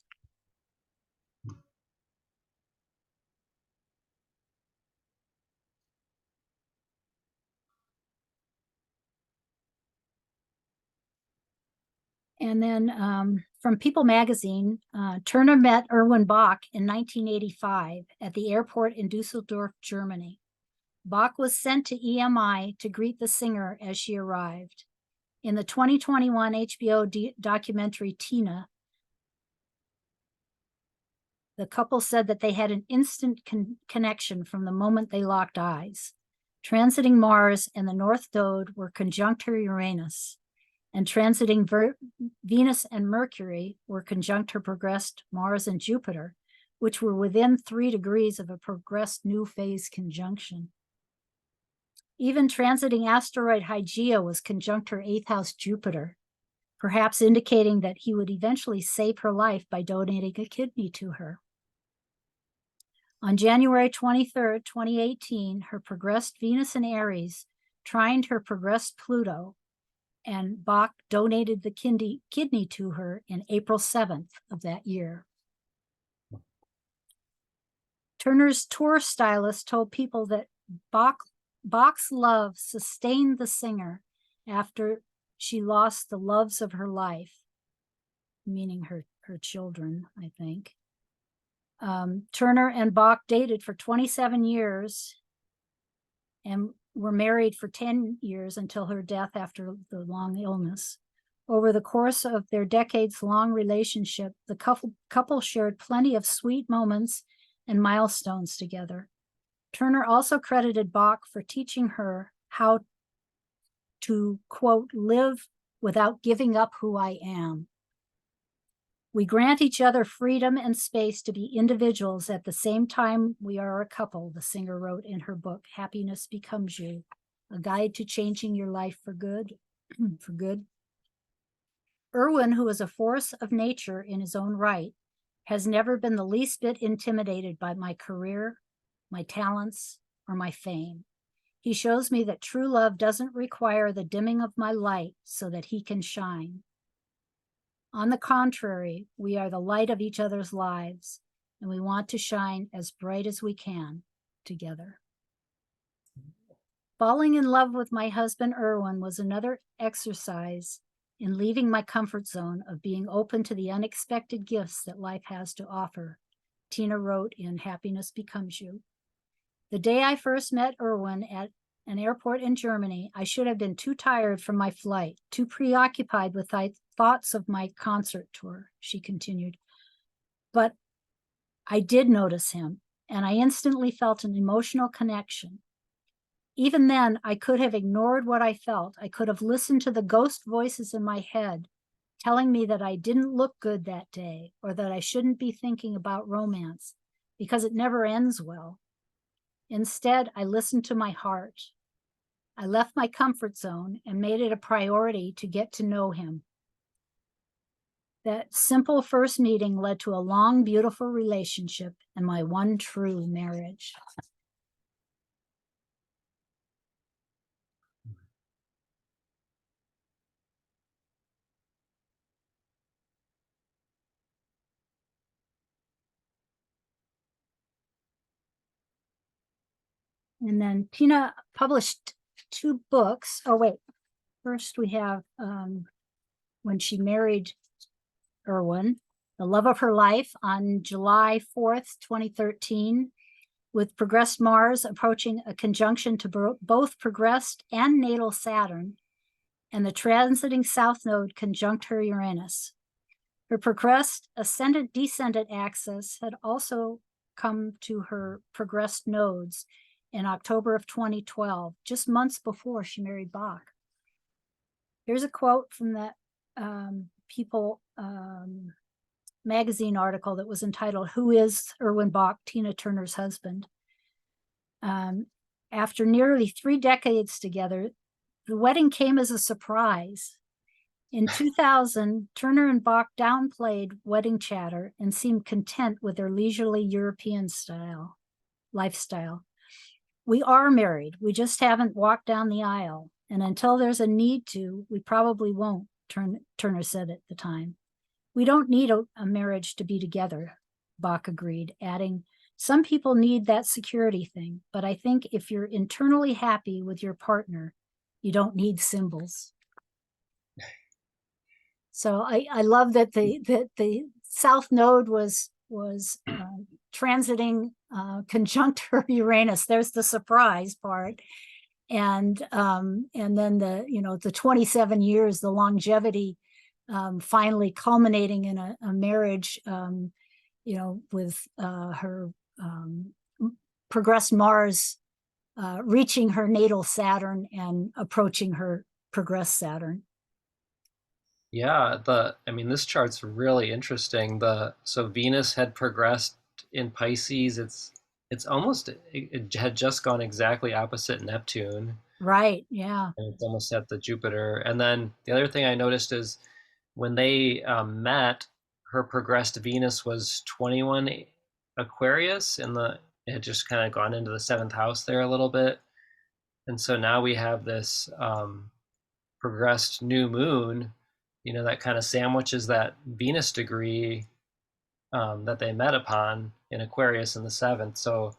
And then from People magazine, Turner met Erwin Bach in 1985 at the airport in Dusseldorf, Germany. Bach was sent to EMI to greet the singer as she arrived. In the 2021 HBO documentary Tina, the couple said that they had an instant connection from the moment they locked eyes. Transiting Mars and the North Node were conjunct her Uranus, and transiting Venus and Mercury were conjunct her progressed Mars and Jupiter, which were within 3 degrees of a progressed new phase conjunction. Even transiting asteroid Hygeia was conjunct her 8th house Jupiter, perhaps indicating that he would eventually save her life by donating a kidney to her. On January 23rd, 2018, her progressed Venus in Aries trined her progressed Pluto, and Bach donated the kidney to her in April 7th of that year. Turner's tour stylist told People that Bach's love sustained the singer after she lost the loves of her life, meaning her children, I think. Turner and Bach dated for 27 years and were married for 10 years until her death after the long illness. Over the course of their decades-long relationship, the couple shared plenty of sweet moments and milestones together. Turner also credited Bach for teaching her how to, quote, live without giving up who I am. We grant each other freedom and space to be individuals at the same time we are a couple, the singer wrote in her book, Happiness Becomes You, a guide to changing your life for good. For good. Erwin, who is a force of nature in his own right, has never been the least bit intimidated by my career, my talents, or my fame. He shows me that true love doesn't require the dimming of my light so that he can shine. On the contrary, we are the light of each other's lives, and we want to shine as bright as we can together. Falling in love with my husband, Erwin, was another exercise in leaving my comfort zone of being open to the unexpected gifts that life has to offer, Tina wrote in Happiness Becomes You. The day I first met Erwin at an airport in Germany, I should have been too tired from my flight, too preoccupied with thoughts of my concert tour, she continued. But I did notice him, and I instantly felt an emotional connection. Even then, I could have ignored what I felt. I could have listened to the ghost voices in my head telling me that I didn't look good that day or that I shouldn't be thinking about romance because it never ends well. Instead, I listened to my heart. I left my comfort zone and made it a priority to get to know him. That simple first meeting led to a long, beautiful relationship and my one true marriage. And then Tina published 2 books. Oh, wait. First, we have when she married Erwin, The Love of Her Life on July 4th, 2013, with progressed Mars approaching a conjunction to both progressed and natal Saturn. and the transiting south node conjunct her Uranus. Her progressed ascendant-descendant axis had also come to her progressed nodes in October of 2012, just months before she married Bach. Here's a quote from that People magazine article that was entitled, "Who is Erwin Bach, Tina Turner's husband?" After nearly 3 decades together, the wedding came as a surprise. In 2000, Turner and Bach downplayed wedding chatter and seemed content with their leisurely European lifestyle. "We are married. We just haven't walked down the aisle. And until there's a need to, we probably won't," Turner said at the time. "We don't need a marriage to be together," Bach agreed, adding, "Some people need that security thing, but I think if you're internally happy with your partner, you don't need symbols." So I love that the South Node was transiting conjunct her Uranus. There's the surprise part, and then the 27 years, the longevity, finally culminating in a marriage, with her progressed Mars reaching her natal Saturn and approaching her progressed Saturn. Yeah, this chart's really interesting. So Venus had progressed in Pisces. It's almost, it had just gone exactly opposite Neptune. Right, yeah. And it's almost at the Jupiter. And then the other thing I noticed is when they met, her progressed Venus was 21 Aquarius, and it had just kind of gone into the 7th house there a little bit. And so now we have this progressed new moon, that kind of sandwiches that Venus degree that they met upon in Aquarius in the 7th. So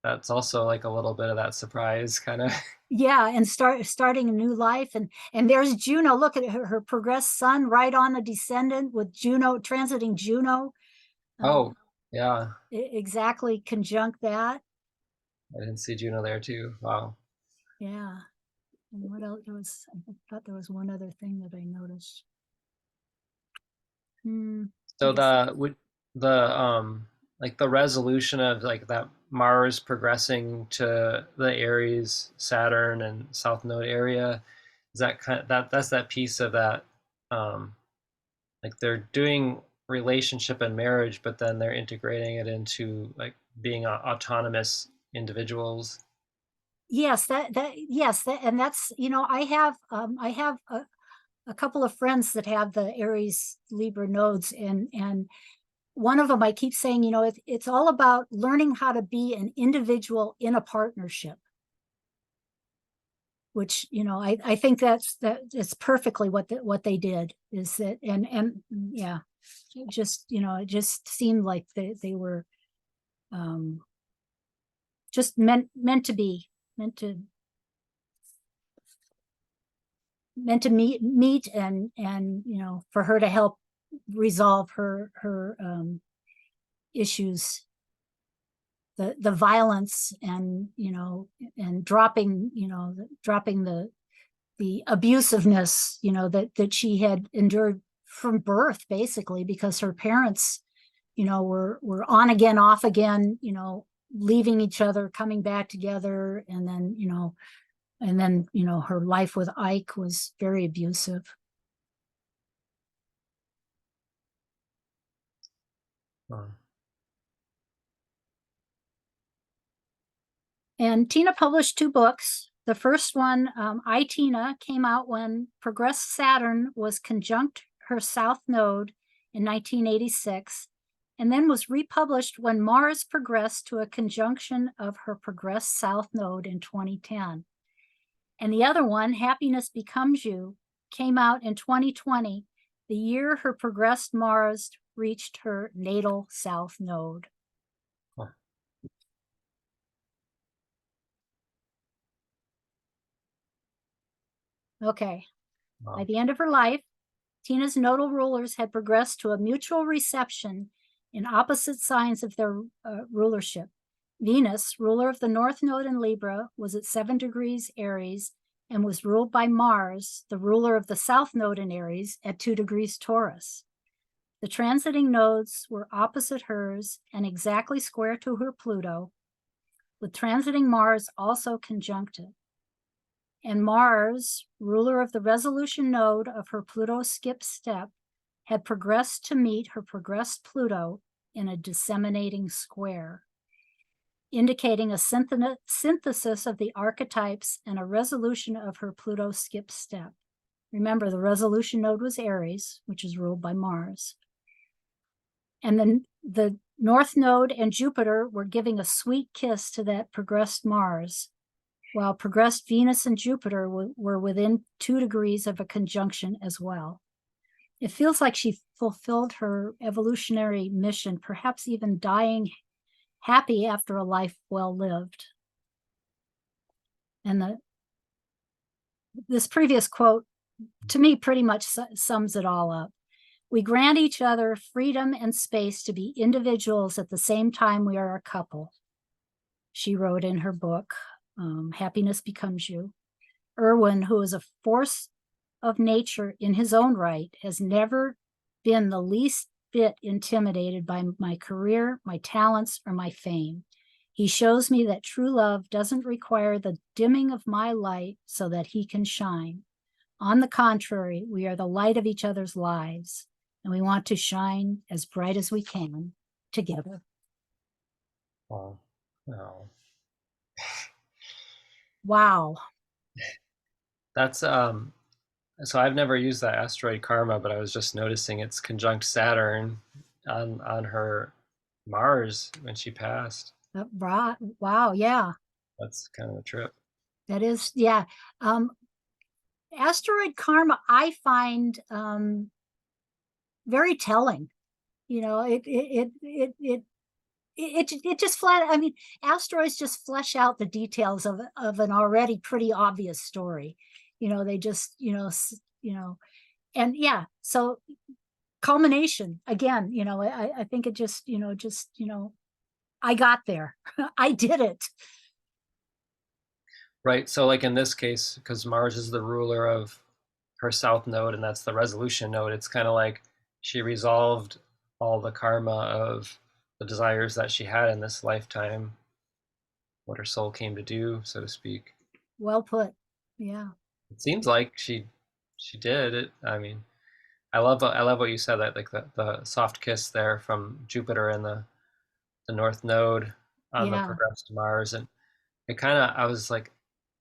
that's also like a little bit of that surprise kind of. Yeah, and starting a new life. And there's Juno. Look at her progressed sun right on a descendant with Juno transiting Juno. Oh, yeah. Exactly conjunct that. I didn't see Juno there too. Wow. Yeah. And what else? I thought there was one other thing that I noticed. So Yes. like the resolution of like that Mars progressing to the Aries, Saturn, and South Node area, is that that's that piece of that, like they're doing relationship and marriage, but then they're integrating it into like being autonomous individuals. Yes, and that's, I have a couple of friends that have the Aries Libra nodes, and one of them I keep saying, it's all about learning how to be an individual in a partnership, which, I think that's perfectly what they did, is that, and yeah, it just seemed like they were just meant to be, meant to meet and for her to help resolve her issues, the violence, and and dropping the abusiveness that she had endured from birth, basically, because her parents were on again, off again, leaving each other, coming back together, and then her life with Ike was very abusive. Huh. And Tina published 2 books. The first one, I, Tina, came out when progressed Saturn was conjunct her South Node in 1986, and then was republished when Mars progressed to a conjunction of her progressed South Node in 2010. And the other one, Happiness Becomes You, came out in 2020, the year her progressed Mars reached her natal South Node. Huh. Okay. Wow. By the end of her life, Tina's nodal rulers had progressed to a mutual reception in opposite signs of their rulership. Venus, ruler of the North Node in Libra, was at 7 degrees Aries, and was ruled by Mars, the ruler of the South Node in Aries, at 2 degrees Taurus. The transiting nodes were opposite hers and exactly square to her Pluto, with transiting Mars also conjunct it. And Mars, ruler of the resolution node of her Pluto skip step, had progressed to meet her progressed Pluto in a disseminating square, indicating a synthesis of the archetypes and a resolution of her Pluto skip step. Remember, the resolution node was Aries, which is ruled by Mars. And then the North Node and Jupiter were giving a sweet kiss to that progressed Mars, while progressed Venus and Jupiter were within 2 degrees of a conjunction as well. It feels like she fulfilled her evolutionary mission, perhaps even dying happy after a life well lived. And this previous quote, to me, pretty much sums it all up. We grant each other freedom and space to be individuals at the same time we are a couple, she wrote in her book, Happiness Becomes You. Irwin, who is a force of nature in his own right, has never been the least bit intimidated by my career, my talents, or my fame. He shows me that true love doesn't require the dimming of my light so that he can shine. On the contrary, we are the light of each other's lives, and we want to shine as bright as we can together. Wow. Wow. Wow. That's so I've never used that asteroid karma, but I was just noticing it's conjunct Saturn on her Mars when she passed. Wow, yeah. That's kind of a trip. That is, yeah. Asteroid karma, I find very telling. You know, it just flat. I mean, asteroids just flesh out the details of an already pretty obvious story. You know, they just and yeah. So culmination again. You know, I think it just I got there. I did it. Right. So like in this case, because Mars is the ruler of her south node and that's the resolution node, it's kind of like she resolved all the karma of the desires that she had in this lifetime, what her soul came to do, so to speak. Well put. Yeah. It seems like she did it. I mean, I love what you said, that like the soft kiss there from Jupiter and the north node on the Yeah. progressed Mars. And it kind of, I was like,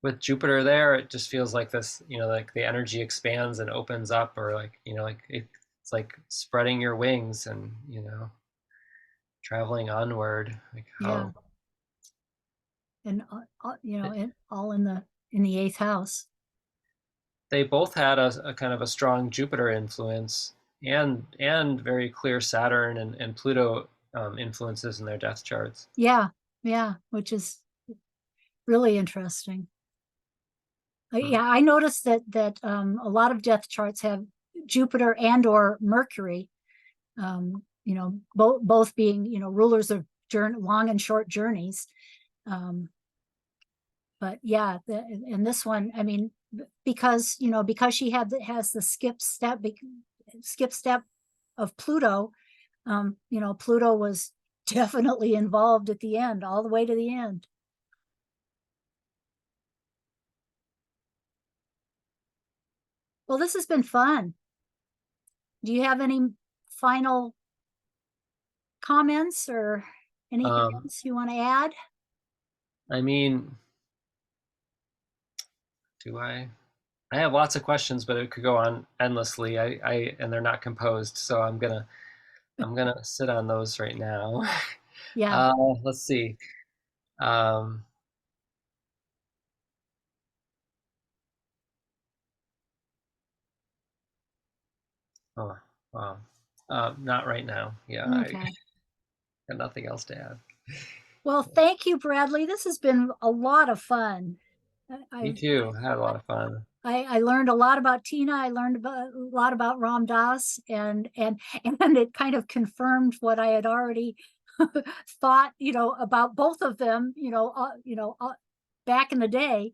with Jupiter there, it just feels like this, like the energy expands and opens up, or like, like it's like spreading your wings and, traveling onward. Like Yeah. how And all in the eighth house. they both had a kind of a strong Jupiter influence and very clear Saturn and Pluto influences in their death charts. Yeah. Yeah. Which is really interesting. Hmm. Yeah, I noticed that a lot of death charts have Jupiter and or Mercury, both being rulers of long and short journeys. But yeah, and this one, I mean, because she has the skip step of Pluto. Pluto was definitely involved at the end, all the way to the end. Well, this has been fun. Do you have any final comments or anything else you want to add? I mean, do I? I have lots of questions, but it could go on endlessly. And they're not composed, so I'm gonna sit on those right now. Yeah. Let's see. Um, oh, wow. Not right now. Yeah, I Okay. got nothing else to add. Well, thank you, Bradley. This has been a lot of fun. Me I too. I had a lot of fun. I learned a lot about Tina. I learned a lot about Ram Dass, and and it kind of confirmed what I had already thought, about both of them, back in the day.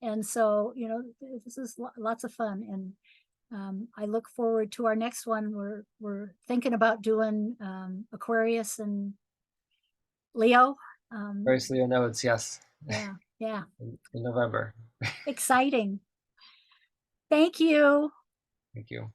And so, you know, this is lots of fun. And I look forward to our next one. We're thinking about doing Aquarius and Leo. Various Leo nodes, yes, Yeah, yeah. in November. Exciting. Thank you. Thank you.